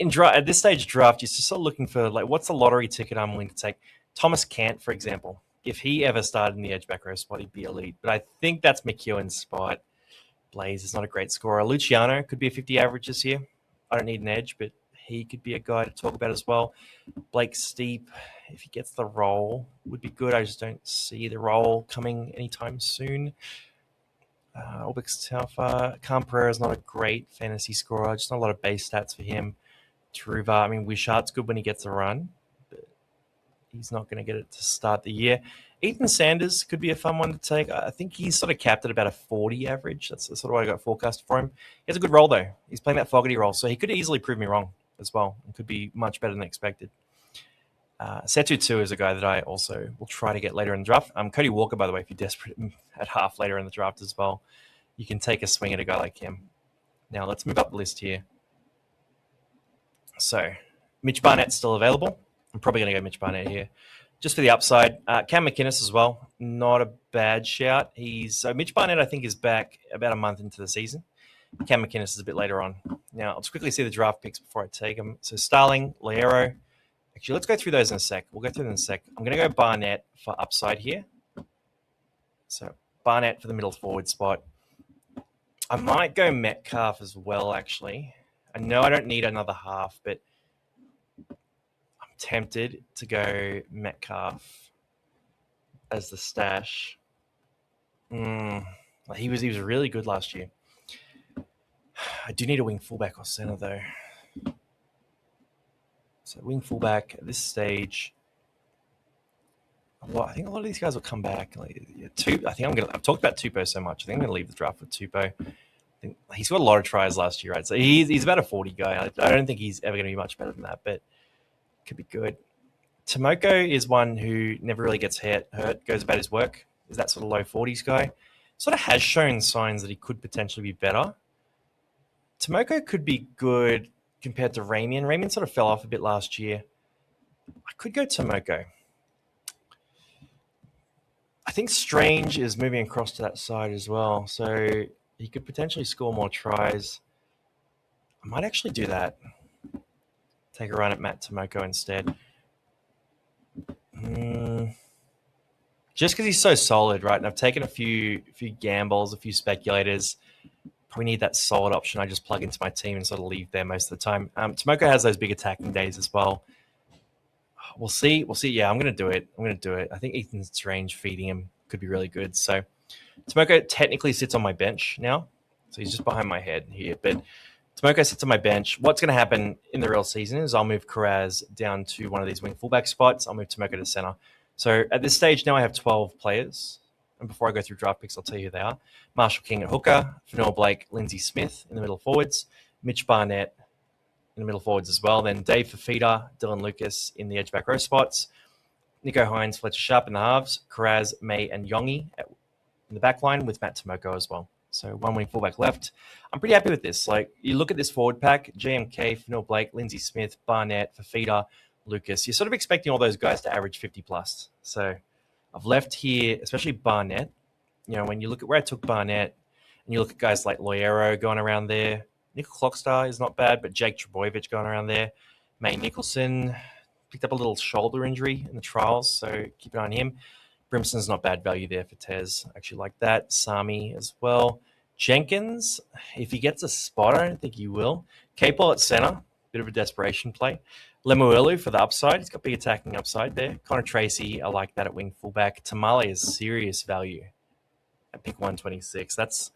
S1: At this stage draft, you're just sort of looking for, like, what's the lottery ticket I'm willing to take? Thomas Cant, for example. If he ever started in the edge back row spot, he'd be elite. But I think that's McEwen's spot. Blaze is not a great scorer. Luciano could be a 50 average this year. I don't need an edge, but he could be a guy to talk about as well. Blake Steep, if he gets the role, would be good. I just don't see the role coming anytime soon. Albix Taufa, Khan Pereira is not a great fantasy scorer. Just not a lot of base stats for him. Truva, I mean, Wishart's good when he gets a run, but he's not going to get it to start the year. Ethan Sanders could be a fun one to take. I think he's sort of capped at about a 40 average. That's sort of what I got forecast for him. He has a good role, though. He's playing that Fogarty role, so he could easily prove me wrong as well. It could be much better than expected. Setu 2 is a guy that I also will try to get later in the draft. Cody Walker, by the way, if you're desperate at half later in the draft as well, you can take a swing at a guy like him. Now, let's move up the list here. So, Mitch Barnett's still available. I'm probably going to go Mitch Barnett here. Just for the upside. Cam McInnes as well. Not a bad shout. So Mitch Barnett, I think, is back about a month into the season. Cam McInnes is a bit later on. Now, I'll just quickly see the draft picks before I take them. So, Starling, Loiero. Actually, let's go through those in a sec. We'll go through them in a sec. I'm going to go Barnett for upside here. So, Barnett for the middle forward spot. I might go Metcalf as well, actually. I know I don't need another half, but I'm tempted to go Metcalf as the stash. He was really good last year. I do need a wing fullback or center, though. So wing fullback at this stage. Well, I think a lot of these guys will come back. I've talked about Tupou so much. I think I'm going to leave the draft with Tupou. He's got a lot of tries last year, right? So he's about a 40 guy. I don't think he's ever going to be much better than that, but could be good. Tomoko is one who never really gets hurt, goes about his work. Is that sort of low 40s guy. Sort of has shown signs that he could potentially be better. Tomoko could be good compared to Ramian. Ramian sort of fell off a bit last year. I could go Tomoko. I think Strange is moving across to that side as well, so he could potentially score more tries. I might actually do that. Take a run at Matt Tomoko instead. Just because he's so solid, right? And I've taken a few gambles, a few speculators. Probably need that solid option I just plug into my team and sort of leave there most of the time. Tomoko has those big attacking days as well. We'll see. Yeah, I'm going to do it. I think Ethan Strange feeding him could be really good. So Tomoko technically sits on my bench now. So he's just behind my head here. But Tomoko sits on my bench. What's going to happen in the real season is I'll move Carraz down to one of these wing fullback spots. I'll move Tomoko to center. So at this stage now I have 12 players. And before I go through draft picks, I'll tell you who they are. Marshall King at hooker, Fanua Blake, Lindsay Smith in the middle forwards, Mitch Barnett in the middle forwards as well. Then Dave Fafita, Dylan Lucas in the edge back row spots, Nico Hines, Fletcher Sharp in the halves, Carraz, May, and Yongi in the back line with Matt Tomoko as well. So one wing fullback left. I'm pretty happy with this. Like, you look at this forward pack, JMK, Fanua Blake, Lindsay Smith, Barnett, Fafita, Lucas. You're sort of expecting all those guys to average 50 plus. So I've left here, especially Barnett. You know, when you look at where I took Barnett and you look at guys like Loiero going around there, Nickel Clockstar is not bad, but Jake Trebojevic going around there. May Nicholson picked up a little shoulder injury in the trials, so keep an eye on him. Brimson's not bad value there for Tez. I actually like that. Sami as well. Jenkins, if he gets a spot, I don't think he will. Capel at center, bit of a desperation play. Lemuelu for the upside. He's got big attacking upside there. Connor Tracy, I like that at wing fullback. Tamale is serious value at pick 126. That's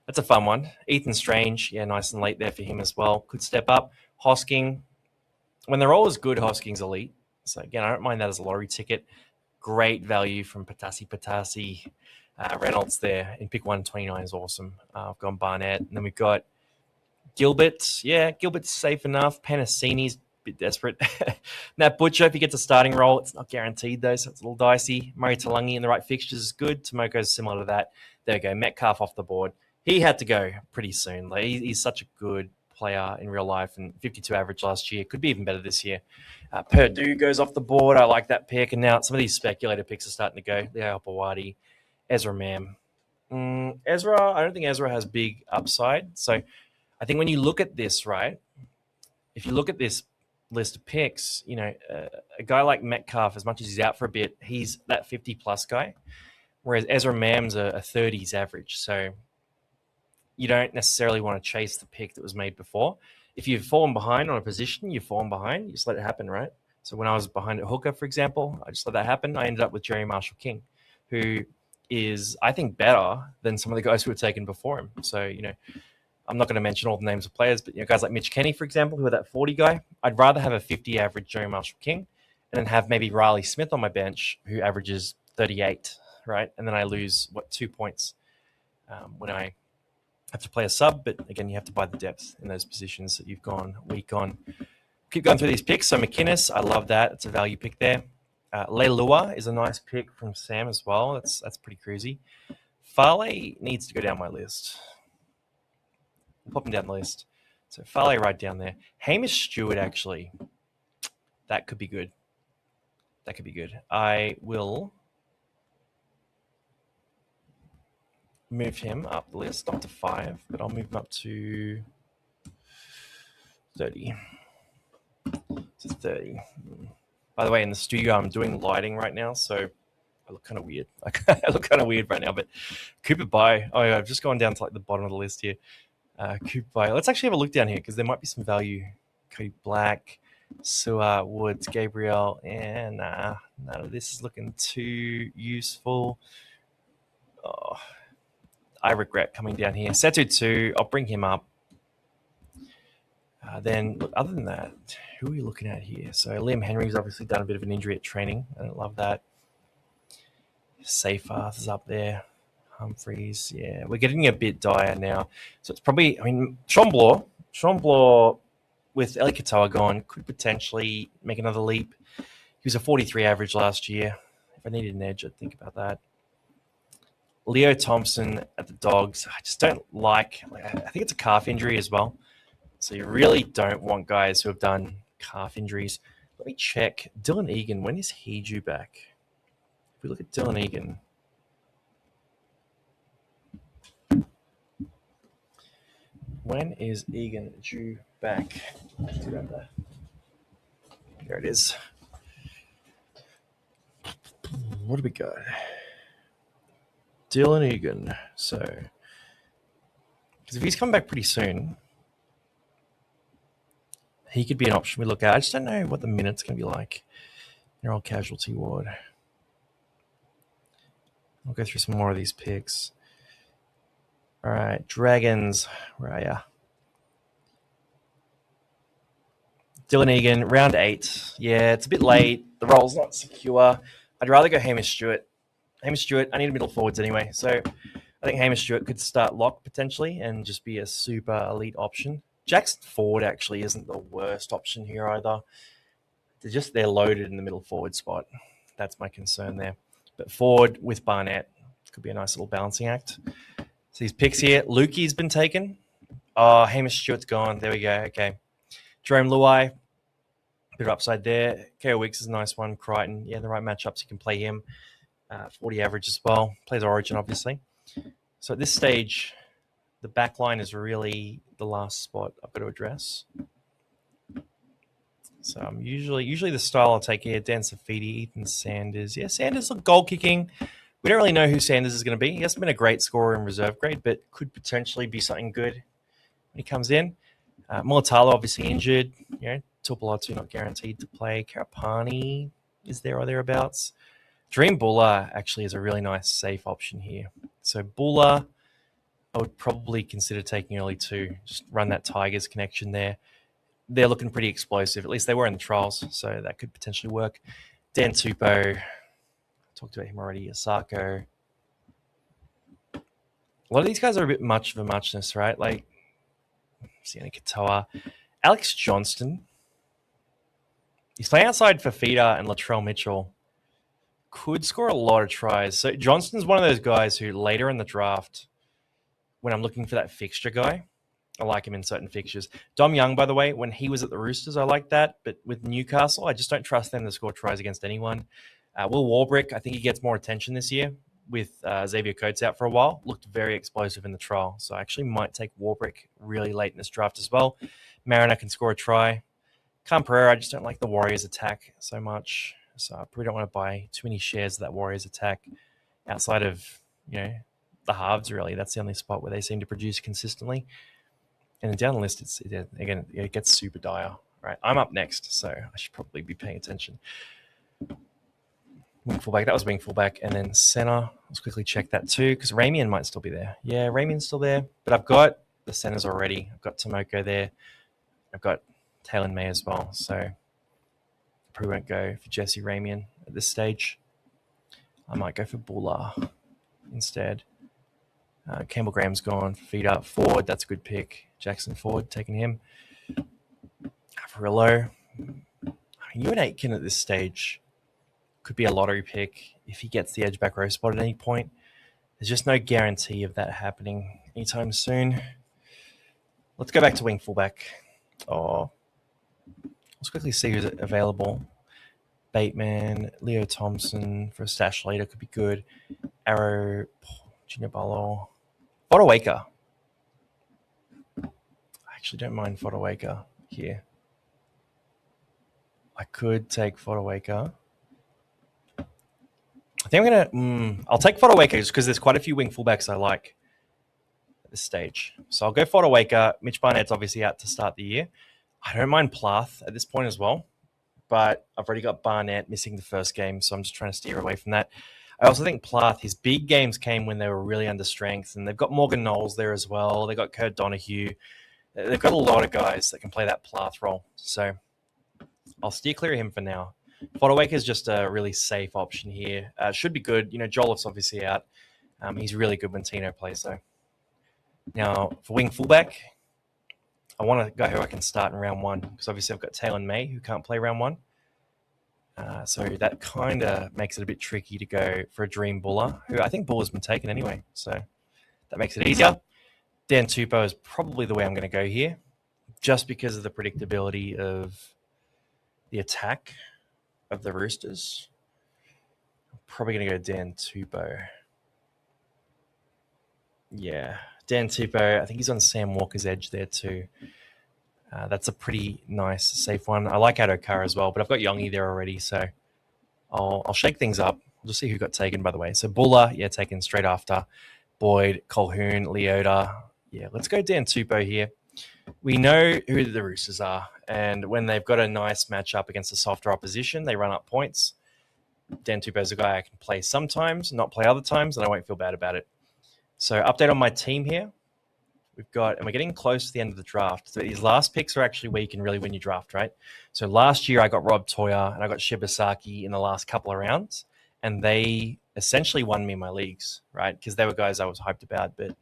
S1: a fun one. Ethan Strange, yeah, nice and late there for him as well. Could step up. Hosking, when they're all as good, Hosking's elite. So again, I don't mind that as a lottery ticket. Great value from Patasi. Reynolds there in pick 129 is awesome. I've gone Barnett. And then we've got Gilbert. Yeah, Gilbert's safe enough. Panasini's a bit desperate. Nat Butcher, if he gets a starting role, it's not guaranteed though, so it's a little dicey. Murray Talangi in the right fixtures is good. Tomoko's similar to that. There we go. Metcalf off the board. He had to go pretty soon. Like, he's such a good player in real life, and 52 average last year. Could be even better this year. Purdue goes off the board. I like that pick. And now some of these speculator picks are starting to go. Leo Opawati, Ezra Mam. Ezra, I don't think Ezra has big upside. So I think when you look at this, right, if you look at this list of picks, you know, a guy like Metcalf, as much as he's out for a bit, he's that 50-plus guy, whereas Ezra Mam's a 30s average. So you don't necessarily want to chase the pick that was made before. If you've fallen behind on a position, you've fallen behind. You just let it happen, right? So when I was behind at hooker, for example, I just let that happen. I ended up with Jerry Marshall King, who is, I think, better than some of the guys who were taken before him. So, I'm not going to mention all the names of players, but guys like Mitch Kenny, for example, who are that 40 guy. I'd rather have a 50 average Jerry Marshall King and then have maybe Riley Smith on my bench who averages 38, right? And then I lose, 2 points when I have to play a sub. But again, you have to buy the depth in those positions that you've gone weak on. Keep going through these picks. So McInnes, I love that. It's a value pick there. Leilua is a nice pick from Sam as well. That's pretty crazy. Farley needs to go down my list. I'll pop him down the list. So Farley right down there. Hamish Stewart, actually. That could be good. I will move him up the list, not to 5, but I'll move him up to 30. To 30. By the way, in the studio, I'm doing lighting right now, so I look kind of weird. I look kind of weird right now, but Cooper Bai. Oh, yeah, I've just gone down to the bottom of the list here. Cooper Bai. Let's actually have a look down here because there might be some value. Cody Black, Sua, Woods, Gabriel, and none of this is looking too useful. Oh, I regret coming down here. Setu 2, I'll bring him up. Then, look, other than that, who are we looking at here? So Liam Henry's obviously done a bit of an injury at training. I don't love that. Seyfarth is up there. Humphreys, yeah. We're getting a bit dire now. So it's probably, Sean Bloor with Eli Katoa gone could potentially make another leap. He was a 43 average last year. If I needed an edge, I'd think about that. Leo Thompson at the Dogs. I just don't like I think it's a calf injury as well. So you really don't want guys who have done calf injuries. Let me check. Dylan Egan, when is he due back? If we look at Dylan Egan. When is Egan due back? There it is. What do we got? Dylan Egan. So, because if he's coming back pretty soon, he could be an option we look at. I just don't know what the minute's going to be like. NRL casualty ward. I'll go through some more of these picks. All right, Dragons. Where are ya? Dylan Egan, round 8. Yeah, it's a bit late. The role's not secure. I'd rather go Hamish Stewart. Hamish Stewart, I need middle forwards anyway. So I think Hamish Stewart could start lock potentially and just be a super elite option. Jackson Ford actually isn't the worst option here either. They're loaded in the middle forward spot. That's my concern there. But Ford with Barnett could be a nice little balancing act. So these picks here. Lukey's been taken. Oh, Hamish Stewart's gone. There we go. Okay. Jerome Luai, bit of upside there. KO Wicks is a nice one. Crichton, yeah, the right matchups, you can play him. 40 average as well. Plays Origin, obviously. So at this stage, the back line is really the last spot I've got to address. So I'm usually the style I'll take here. Dan Safidi, Ethan Sanders. Yeah, Sanders, look, goal kicking. We don't really know who Sanders is going to be. He hasn't been a great scorer in reserve grade, but could potentially be something good when he comes in. Mulatalo obviously injured. Tupolatu not guaranteed to play. Karapani is there or thereabouts. Dream Buller actually is a really nice safe option here. So Buller, I would probably consider taking early too. Just run that Tigers connection there. They're looking pretty explosive. At least they were in the trials, so that could potentially work. Dan Tupou, talked about him already. Asako. A lot of these guys are a bit much of a muchness, right? Like Sienna Katoa. Alex Johnston. He's playing outside Fafita and Latrell Mitchell. Could score a lot of tries. So Johnston's one of those guys who later in the draft, when I'm looking for that fixture guy, I like him in certain fixtures. Dom Young, by the way, when he was at the Roosters, I like that. But with Newcastle, I just don't trust them to score tries against anyone. Will Warbrick, I think he gets more attention this year with Xavier Coates out for a while. Looked very explosive in the trial. So I actually might take Warbrick really late in this draft as well. Mariner can score a try. Cam Pereira, I just don't like the Warriors attack so much. So I probably don't want to buy too many shares of that Warriors attack outside of, the halves, really. That's the only spot where they seem to produce consistently. And then down the list, it gets super dire. All right, I'm up next, so I should probably be paying attention. Wing fullback, that was wing fullback. And then center, let's quickly check that too, because Ramian might still be there. Yeah, Ramian's still there, but I've got the centers already. I've got Tomoko there. I've got Taylor May as well, so probably won't go for Jesse Ramian at this stage. I might go for Buller instead. Campbell Graham's gone. Feed up. Ford, that's a good pick. Jackson Ford, taking him. Avarillo. Ewan Aitken at this stage could be a lottery pick if he gets the edge back row spot at any point. There's just no guarantee of that happening anytime soon. Let's go back to wing fullback. Let's quickly see who's available. Bateman, Leo Thompson for a stash later could be good. Arrow, Junior Barlow. Fodawaker. I actually don't mind Fodawaker here. I could take Fodawaker. I think I'm going to... I'll take Fodawaker just because there's quite a few wing fullbacks I like at this stage. So I'll go Fodawaker. Mitch Barnett's obviously out to start the year. I don't mind Plath at this point as well, but I've already got Barnett missing the first game, so I'm just trying to steer away from that. I also think Plath, his big games came when they were really under strength, and they've got Morgan Knowles there as well. They've got Kurt Donahue. They've got a lot of guys that can play that Plath role, so I'll steer clear of him for now. Fodawaker is just a really safe option here. Should be good. Joloff's obviously out. He's really good when Tino plays, though. Now, for wing fullback, I want to go who I can start in round one, because obviously I've got Taylor May, who can't play round one. So that kind of makes it a bit tricky to go for a dream Buller, who I think Buller's been taken anyway. So that makes it easier. Dan Tupou is probably the way I'm going to go here, just because of the predictability of the attack of the Roosters. I'm probably going to go Dan Tupou. Yeah, Dan Tupou. I think he's on Sam Walker's edge there too. That's a pretty nice, safe one. I like Adokar as well, but I've got Yongi there already, so I'll shake things up. We'll just see who got taken, by the way. So Buller, taken straight after. Boyd, Colquhoun, Leota. Yeah, let's go Dan Tupou here. We know who the Roosters are, and when they've got a nice matchup against a softer opposition, they run up points. Dan Tupou's a guy I can play sometimes, not play other times, and I won't feel bad about it. So update on my team here. And we're getting close to the end of the draft. So these last picks are actually where you can really win your draft, right? So last year I got Rob Toya and I got Shibasaki in the last couple of rounds, and they essentially won me my leagues, right? Because they were guys I was hyped about. But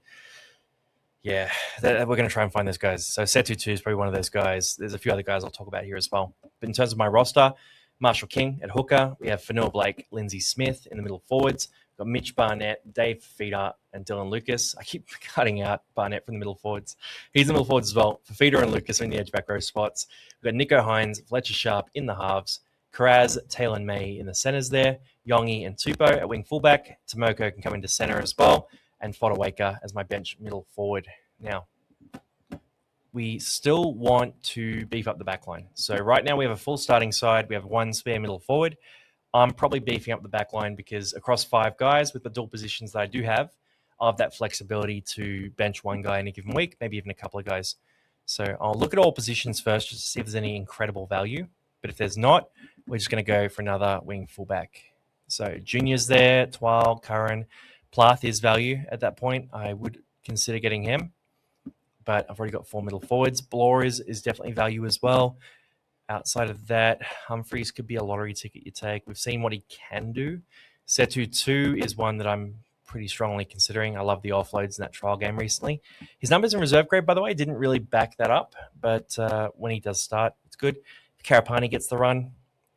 S1: yeah, we're going to try and find those guys. So Setutu is probably one of those guys. There's a few other guys I'll talk about here as well. But in terms of my roster, Marshall King at hooker. We have Fanua Blake, Lindsay Smith in the middle forwards. We've got Mitch Barnett, Dave Fifita, and Dylan Lucas. I keep cutting out Barnett from the middle forwards. He's in the middle forwards as well. Fifita and Lucas are in the edge back row spots. We've got Nico Hines, Fletcher Sharp in the halves. Karaz, Taylor May in the centres there. Yongi and Tupou at wing fullback. Tomoko can come into centre as well. And Fodawaker as my bench middle forward. Now, we still want to beef up the backline. So right now we have a full starting side. We have one spare middle forward. I'm probably beefing up the backline because across 5 guys with the dual positions that I do have, I'll have that flexibility to bench one guy in a given week, maybe even a couple of guys. So I'll look at all positions first just to see if there's any incredible value. But if there's not, we're just going to go for another wing fullback. So Junior's there, Twal, Curran. Plath is value at that point. I would consider getting him. But I've already got 4 middle forwards. Blore is definitely value as well. Outside of that, Humphreys could be a lottery ticket you take. We've seen what he can do. Setu 2 is one that I'm pretty strongly considering. I love the offloads in that trial game recently. His numbers in reserve grade, by the way, didn't really back that up. But when he does start, it's good. If Karapani gets the run,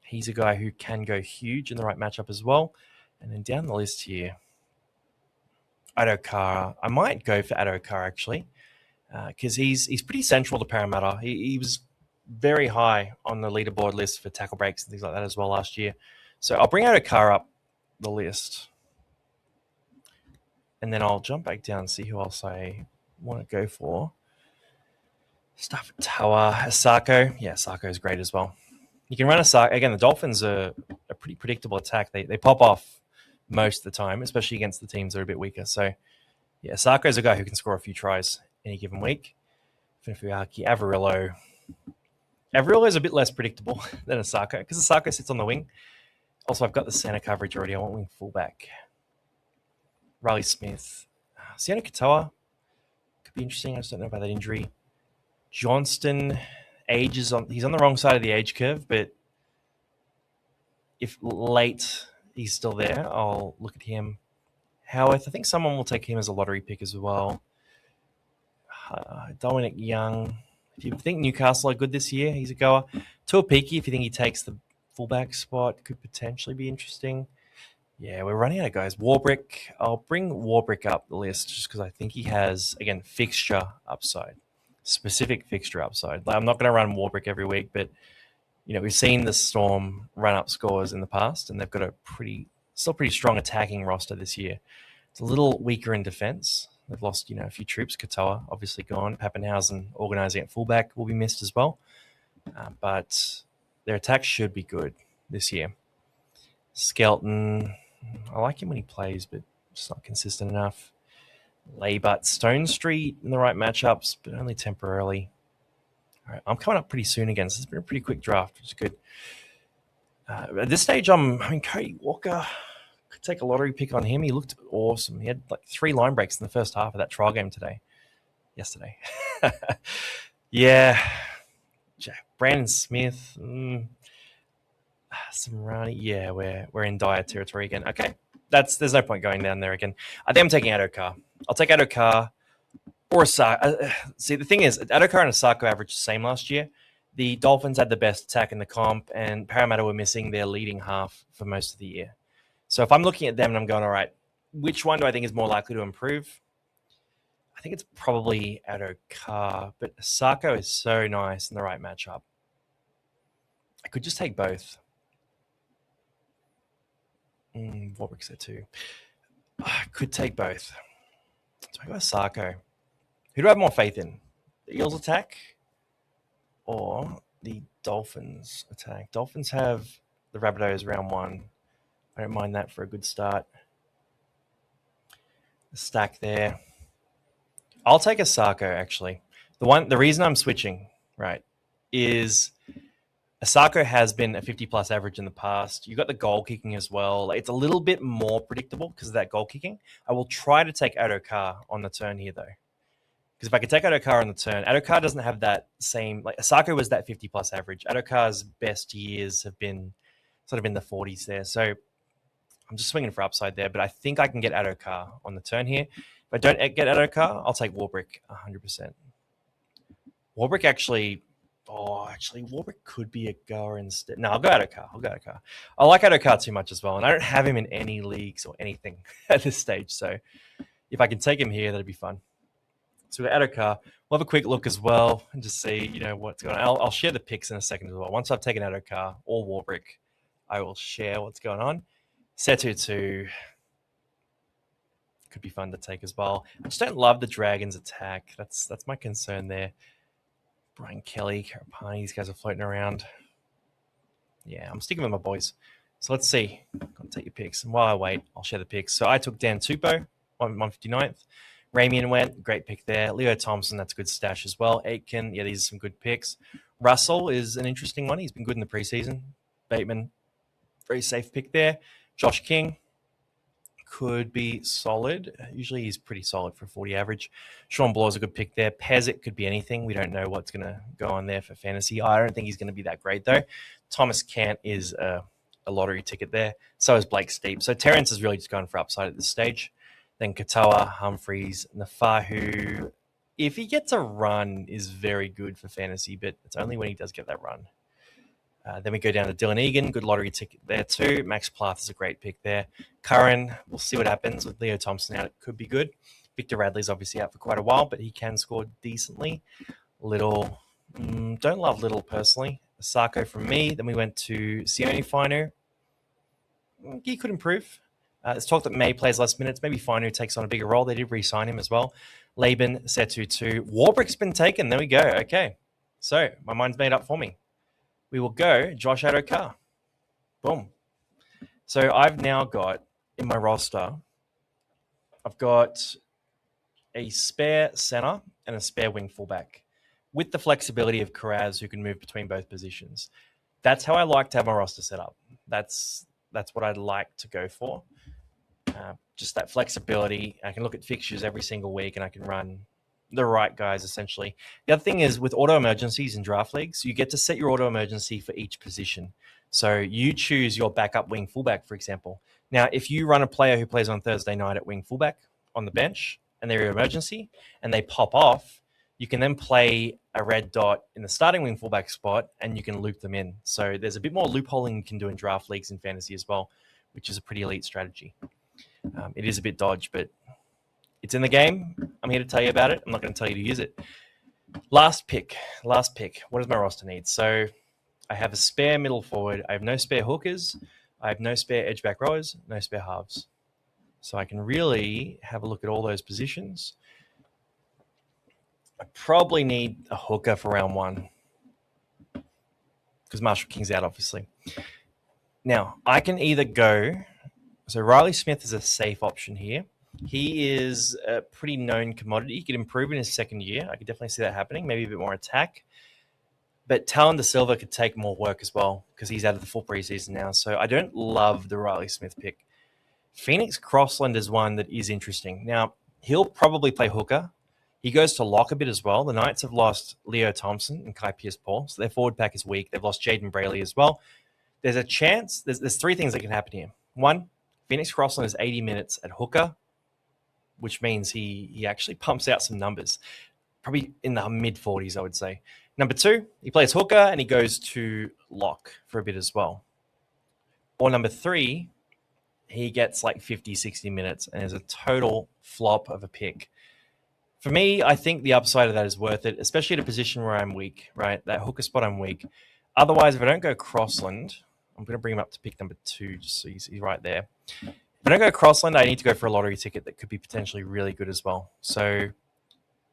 S1: he's a guy who can go huge in the right matchup as well. And then down the list here, Adokar. I might go for Adokar, actually, because he's pretty central to Parramatta. He was very high on the leaderboard list for tackle breaks and things like that as well last year. So I'll bring Adokar up the list. And then I'll jump back down and see who else I want to go for. Stuff at Tower. Asako. Yeah, Asako is great as well. You can run Asako. Again, the Dolphins are a pretty predictable attack. They pop off most of the time, especially against the teams that are a bit weaker. So, yeah, Asako is a guy who can score a few tries any given week. Finufuaki, Avarillo. Avril is a bit less predictable than Asako because Asako sits on the wing. Also, I've got the center coverage already. I want wing fullback. Riley Smith. Sienna Katoa could be interesting. I just don't know about that injury. Johnston, he's on the wrong side of the age curve, but if late he's still there, I'll look at him. Howarth, I think someone will take him as a lottery pick as well. Dominic Young. If you think Newcastle are good this year, he's a goer. Tuapiki, if you think he takes the fullback spot, could potentially be interesting. Yeah, we're running out of guys. Warbrick, I'll bring Warbrick up the list just because I think he has, again, fixture upside. Specific fixture upside. Like, I'm not going to run Warbrick every week, but we've seen the Storm run up scores in the past, and they've got a still pretty strong attacking roster this year. It's a little weaker in defense. They've lost, a few troops. Katoa, obviously gone. Pappenhausen organising at fullback will be missed as well. But their attack should be good this year. Skelton, I like him when he plays, but just not consistent enough. Laybutt, Stone Street in the right matchups, but only temporarily. All right, I'm coming up pretty soon again, so it's been a pretty quick draft, which is good. At this stage, Cody Walker, could take a lottery pick on him. He looked awesome. He had like 3 line breaks in the first half of that trial game yesterday. Yeah. Brandon Smith, Samrani. Yeah, we're in dire territory again. Okay. There's no point going down there again. I think I'm taking Adokar. I'll take Adokar or Asako. See, the thing is, Adokar and Asako averaged the same last year. The Dolphins had the best attack in the comp, and Parramatta were missing their leading half for most of the year. So if I'm looking at them and I'm going, all right, which one do I think is more likely to improve? I think it's probably Adokar, but Asako is so nice in the right matchup. I could just take both. Warwick's there too. I could take both. So I go Asako. Who do I have more faith in? The Eels attack or the Dolphins attack? Dolphins have the Rabbitohs round 1. I don't mind that for a good start. The stack there. I'll take Asako, actually. The reason I'm switching, right, is Asako has been a 50-plus average in the past. You've got the goal kicking as well. It's a little bit more predictable because of that goal kicking. I will try to take Adokar on the turn here, though. Because if I could take Adokar on the turn, Adokar doesn't have that same... Like, Asako was that 50-plus average. Adokar's best years have been sort of in the 40s there. So I'm just swinging for upside there, but I think I can get Adokar on the turn here. If I don't get Adokar, I'll take Warbrick 100%. Warbrick actually... Warbrick could be a goer instead. No, I'll go Adokar. I like Adokar too much as well, and I don't have him in any leagues or anything at this stage. So if I can take him here, that'd be fun. So we've got Adokar. We'll have a quick look as well and just see, what's going on. I'll share the picks in a second as well. Once I've taken Adokar or Warbrick, I will share what's going on. Setu 2 could be fun to take as well. I just don't love the Dragons attack. That's my concern there. Brian Kelly, Karapani, these guys are floating around. Yeah, I'm sticking with my boys. So let's see. I'm going to take your picks. And while I wait, I'll share the picks. So I took Dan Tupou, 159th. Ramian went, great pick there. Leo Thompson, that's a good stash as well. Aitken, yeah, these are some good picks. Russell is an interesting one. He's been good in the preseason. Bateman, very safe pick there. Josh King could be solid. Usually he's pretty solid for 40 average. Sean Blaw's a good pick there. Pezic could be anything. We don't know what's going to go on there for fantasy. I don't think he's going to be that great, though. Thomas Kent is a lottery ticket there. So is Blake Steep. So Terrence is really just going for upside at this stage. Then Katoa, Humphreys, Nafahu. If he gets a run, is very good for fantasy, but it's only when he does get that run. Then we go down to Dylan Egan, good lottery ticket there too. Max Plath is a great pick there. Curran, we'll see what happens with Leo Thompson out. It could be good. Victor Radley's obviously out for quite a while, but he can score decently. Little, don't love Little personally. Asako from me. Then we went to Sione Finu. He could improve. It's talk that May plays less minutes. Maybe Finu takes on a bigger role. They did re-sign him as well. Laban, Setu 2. Warbrick's been taken. There we go. Okay. So my mind's made up for me. We will go Josh Adokar. Boom. So I've now got in my roster, I've got a spare center and a spare wing fullback. with the flexibility of Karaz, who can move between both positions. That's how I like to have my roster set up. That's what I'd like to go for. Just that flexibility. I can look at fixtures every single week, and I can run the right guys, essentially. The other thing is with auto emergencies in draft leagues, you get to set your auto emergency for each position. So you choose your backup wing fullback, for example. Now, if you run a player who plays on Thursday night at wing fullback on the bench and they're your emergency and they pop off, you can then play a red dot in the starting wing fullback spot and you can loop them in. So there's a bit more loopholing you can do in draft leagues and fantasy as well, which is a pretty elite strategy. It is a bit dodge, but it's in the game. I'm here to tell you about it. I'm not going to tell you to use it. Last pick. What does my roster need? So I have a spare middle forward. I have no spare hookers. I have no spare edge back rowers, no spare halves. So I can really have a look at all those positions. I probably need a hooker for round one because Marshall King's out, obviously. Now, I can either go... So Riley Smith is a safe option here. He is a pretty known commodity. He could improve in his second year. I could definitely see that happening, maybe a bit more attack. But Talon De Silva could take more work as well because he's out of the full preseason now. So I don't love the Riley Smith pick. Phoenix Crossland is one that is interesting. Now, he'll probably play hooker. He goes to lock a bit as well. The Knights have lost Leo Thompson and Kai Pierce-Paul, so their forward pack is weak. They've lost Jaden Brayley as well. There's a chance. There's three things that can happen here. One, Phoenix Crossland is 80 minutes at hooker, which means he actually pumps out some numbers, probably in the mid-40s, I would say. Number two, he plays hooker and he goes to lock for a bit as well. Or number three, he gets like 50, 60 minutes and is a total flop of a pick. For me, I think the upside of that is worth it, especially at a position where I'm weak, right? That hooker spot, I'm weak. Otherwise, if I don't go Crossland, I'm going to bring him up to pick number 2, just so he's right there. If I don't go Crossland, I need to go for a lottery ticket that could be potentially really good as well. So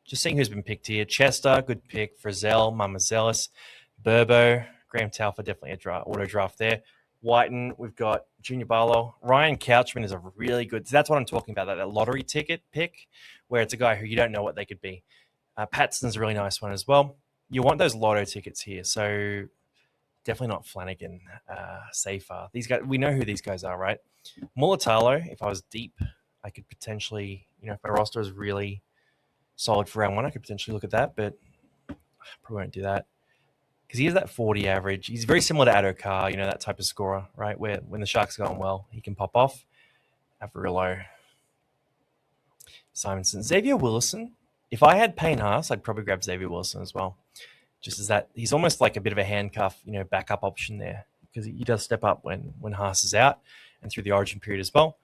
S1: just seeing who's been picked here. Chester, good pick. Frizzell, Mamazelis, Burbo, Graham Talfa, definitely a auto draft there. Whiten, we've got Junior Barlow. Ryan Couchman is a really good... So that's what I'm talking about, that lottery ticket pick, where it's a guy who you don't know what they could be. Patson's a really nice one as well. You want those lotto tickets here, so definitely not Flanagan, Safar. These guys, we know who these guys are, right? Mulatalo, if I was deep, I could potentially, if my roster is really solid for round one, I could potentially look at that, but I probably won't do that. Because he has that 40 average. He's very similar to Adokar, that type of scorer, right? Where when the Sharks are going well, he can pop off. Averillo. Simonson. Xavier Willison. If I had Payne Haas, I'd probably grab Xavier Willison as well. Just as that, he's almost like a bit of a handcuff, backup option there. Because he does step up when Haas is out and through the origin period as well.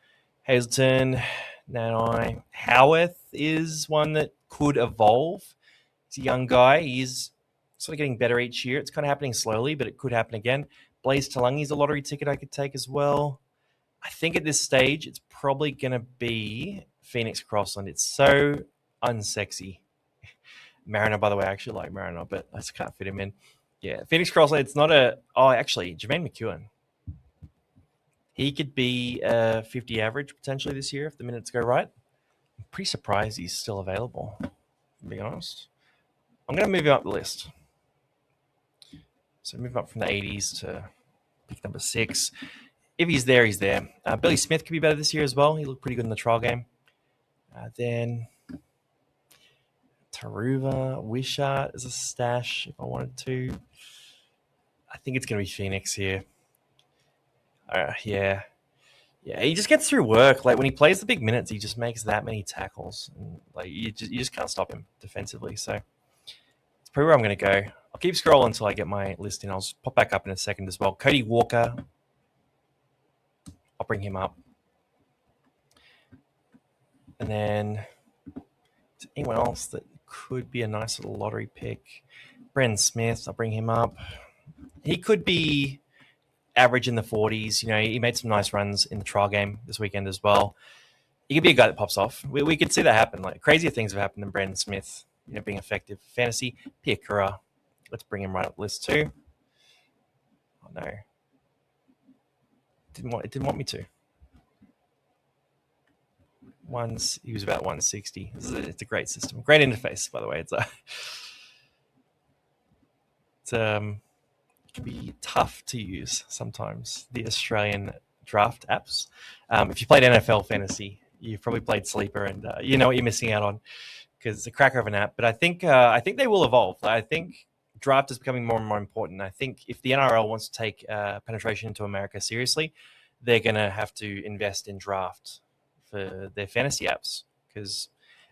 S1: Hazleton, Nanai. Howarth is one that could evolve. He's a young guy. He's sort of getting better each year. It's kind of happening slowly, but it could happen again. Blaze Talangi's a lottery ticket I could take as well. I think at this stage, it's probably going to be Phoenix Crossland. It's so unsexy. Mariner, by the way, I actually like Mariner, but I just can't fit him in. Yeah, Phoenix Crossland, it's not a... Oh, actually, Jermaine McEwen. He could be a 50 average potentially this year if the minutes go right. I'm pretty surprised he's still available, to be honest. I'm going to move him up the list. So move up from the 80s to pick number 6. If he's there, he's there. Billy Smith could be better this year as well. He looked pretty good in the trial game. Then Taruva, Wishart is a stash if I wanted to. I think it's going to be Phoenix here. Yeah, he just gets through work. Like when he plays the big minutes, he just makes that many tackles. And like you just can't stop him defensively. So it's probably where I'm going to go. I'll keep scrolling until I get my list in. I'll just pop back up in a second as well. Cody Walker. I'll bring him up. And then anyone else that could be a nice little lottery pick? Brendan Smith. I'll bring him up. He could be average in the 40s. He made some nice runs in the trial game this weekend as well. He could be a guy that pops off. We could see that happen. Like crazier things have happened than Brendan Smith, being effective. Fantasy, Piakura. Let's bring him right up the list too. Oh no. It didn't want me to. He was about 160. It's a great system. Great interface, by the way. can be tough to use sometimes, the Australian draft apps. If you played NFL fantasy, you've probably played Sleeper, and you know what you're missing out on because it's a cracker of an app. But I think they will evolve. I think draft is becoming more and more important. I think if the NRL wants to take penetration into America seriously, they're going to have to invest in draft for their fantasy apps because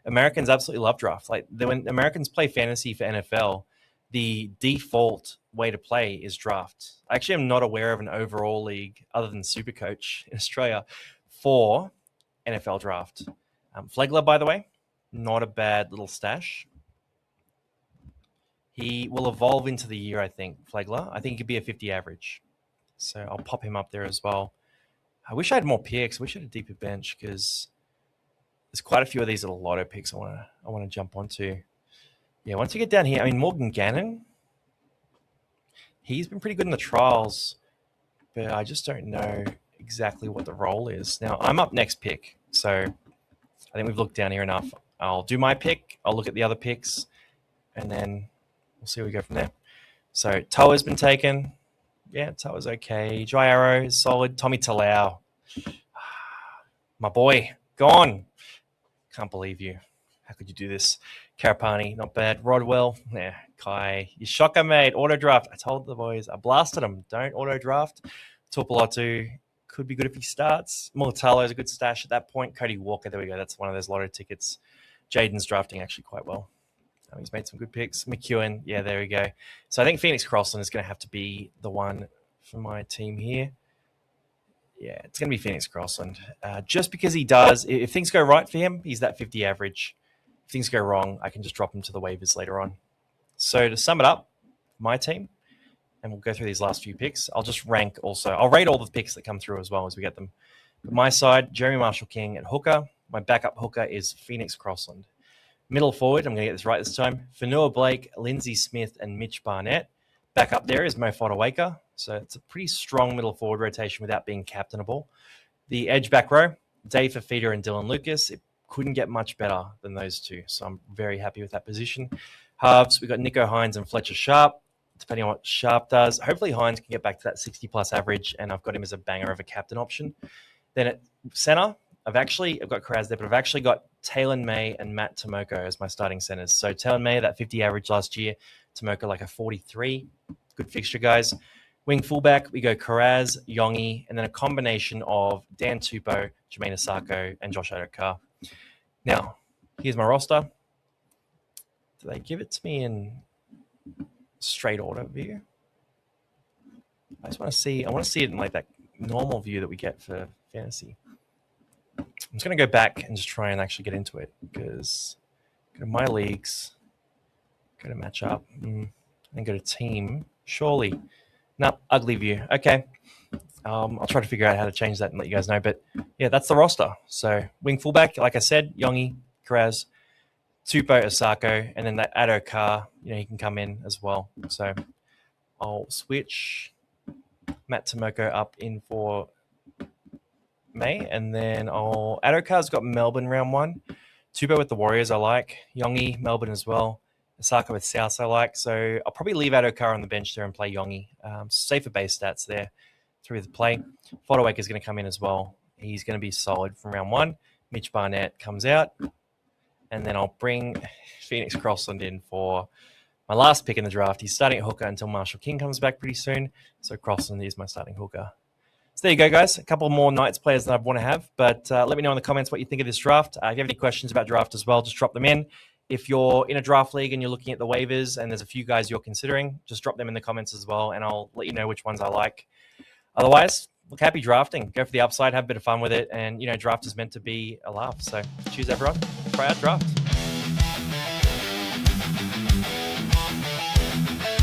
S1: Americans absolutely love draft. Like when Americans play fantasy for NFL, the default way to play is draft. I actually am not aware of an overall league other than Supercoach in Australia for NFL draft. Flegler, by the way, not a bad little stash. He will evolve into the year, I think, Flegler. I think he could be a 50 average. So I'll pop him up there as well. I wish I had more picks. I wish I had a deeper bench because there's quite a few of these little lotto picks I want to jump onto. Yeah, once you get down here, I mean, Morgan Gannon, he's been pretty good in the trials, but I just don't know exactly what the role is. Now, I'm up next pick, so I think we've looked down here enough. I'll do my pick. I'll look at the other picks, and then we'll see where we go from there. So Toa's been taken. Yeah, Toa's okay. Dry Arrow is solid. Tommy Talau, my boy, gone. Can't believe you. How could you do this? Carapani, not bad. Rodwell, yeah. Kai, you shocker, mate. Auto draft. I told the boys, I blasted them. Don't auto draft. Tupalotu could be good if he starts. Mulatalo is a good stash at that point. Cody Walker, there we go. That's one of those lotto tickets. Jaden's drafting actually quite well. He's made some good picks. McEwen, yeah, there we go. So I think Phoenix Crossland is going to have to be the one for my team here. Yeah, it's going to be Phoenix Crossland. Just because he does, if things go right for him, he's that 50 average. If things go wrong, I can just drop him to the waivers later on. So to sum it up, my team, and we'll go through these last few picks. I'll just rank also. I'll rate all the picks that come through as well as we get them. But my side, Jeremy Marshall-King at hooker. My backup hooker is Phoenix Crossland. Middle forward, I'm going to get this right this time. Fanua Blake, Lindsay Smith, and Mitch Barnett. Back up there is Mo Fodawaker. So it's a pretty strong middle forward rotation without being captainable. The edge back row, Dave Fafita and Dylan Lucas. It couldn't get much better than those two. So I'm very happy with that position. Halves, we've got Nico Hines and Fletcher Sharp, depending on what Sharp does. Hopefully Hines can get back to that 60-plus average, and I've got him as a banger of a captain option. Then at center, I've got Kraz there, but I've actually got Taylor May and Matt Tomoko as my starting centers. So Taylor May, that 50 average last year. Tomoko, like a 43. Good fixture, guys. Wing fullback, we go Karaz, Yongi, and then a combination of Dan Tupou, Jermaine Asako, and Josh Adokar. Now, here's my roster. Do they give it to me in straight order view? I want to see it in like that normal view that we get for fantasy. I'm just going to go back and just try and actually get into it because go to my leagues, go to match up, and go to team. Surely. No, ugly view. Okay. I'll try to figure out how to change that and let you guys know. But yeah, that's the roster. So wing fullback, like I said, Yongi, Karaz, Tupou, Osako, and then that Adokar, he can come in as well. So I'll switch Matt Tomoko up in for May, and then Adokar's got Melbourne round 1. Tupou with the Warriors I like. Yongi, Melbourne as well. Osaka with South I like. So I'll probably leave Adokar on the bench there and play Yongi. Safer base stats there through the play. Fodawaker is going to come in as well. He's going to be solid from round 1. Mitch Barnett comes out. And then I'll bring Phoenix Crossland in for my last pick in the draft. He's starting at hooker until Marshall King comes back pretty soon. So Crossland is my starting hooker. So there you go, guys. A couple more Knights players that I want to have. But let me know in the comments what you think of this draft. If you have any questions about draft as well, just drop them in. If you're in a draft league and you're looking at the waivers and there's a few guys you're considering, just drop them in the comments as well, and I'll let you know which ones I like. Otherwise, look, happy drafting. Go for the upside, have a bit of fun with it, and draft is meant to be a laugh. So cheers, everyone. Try out draft.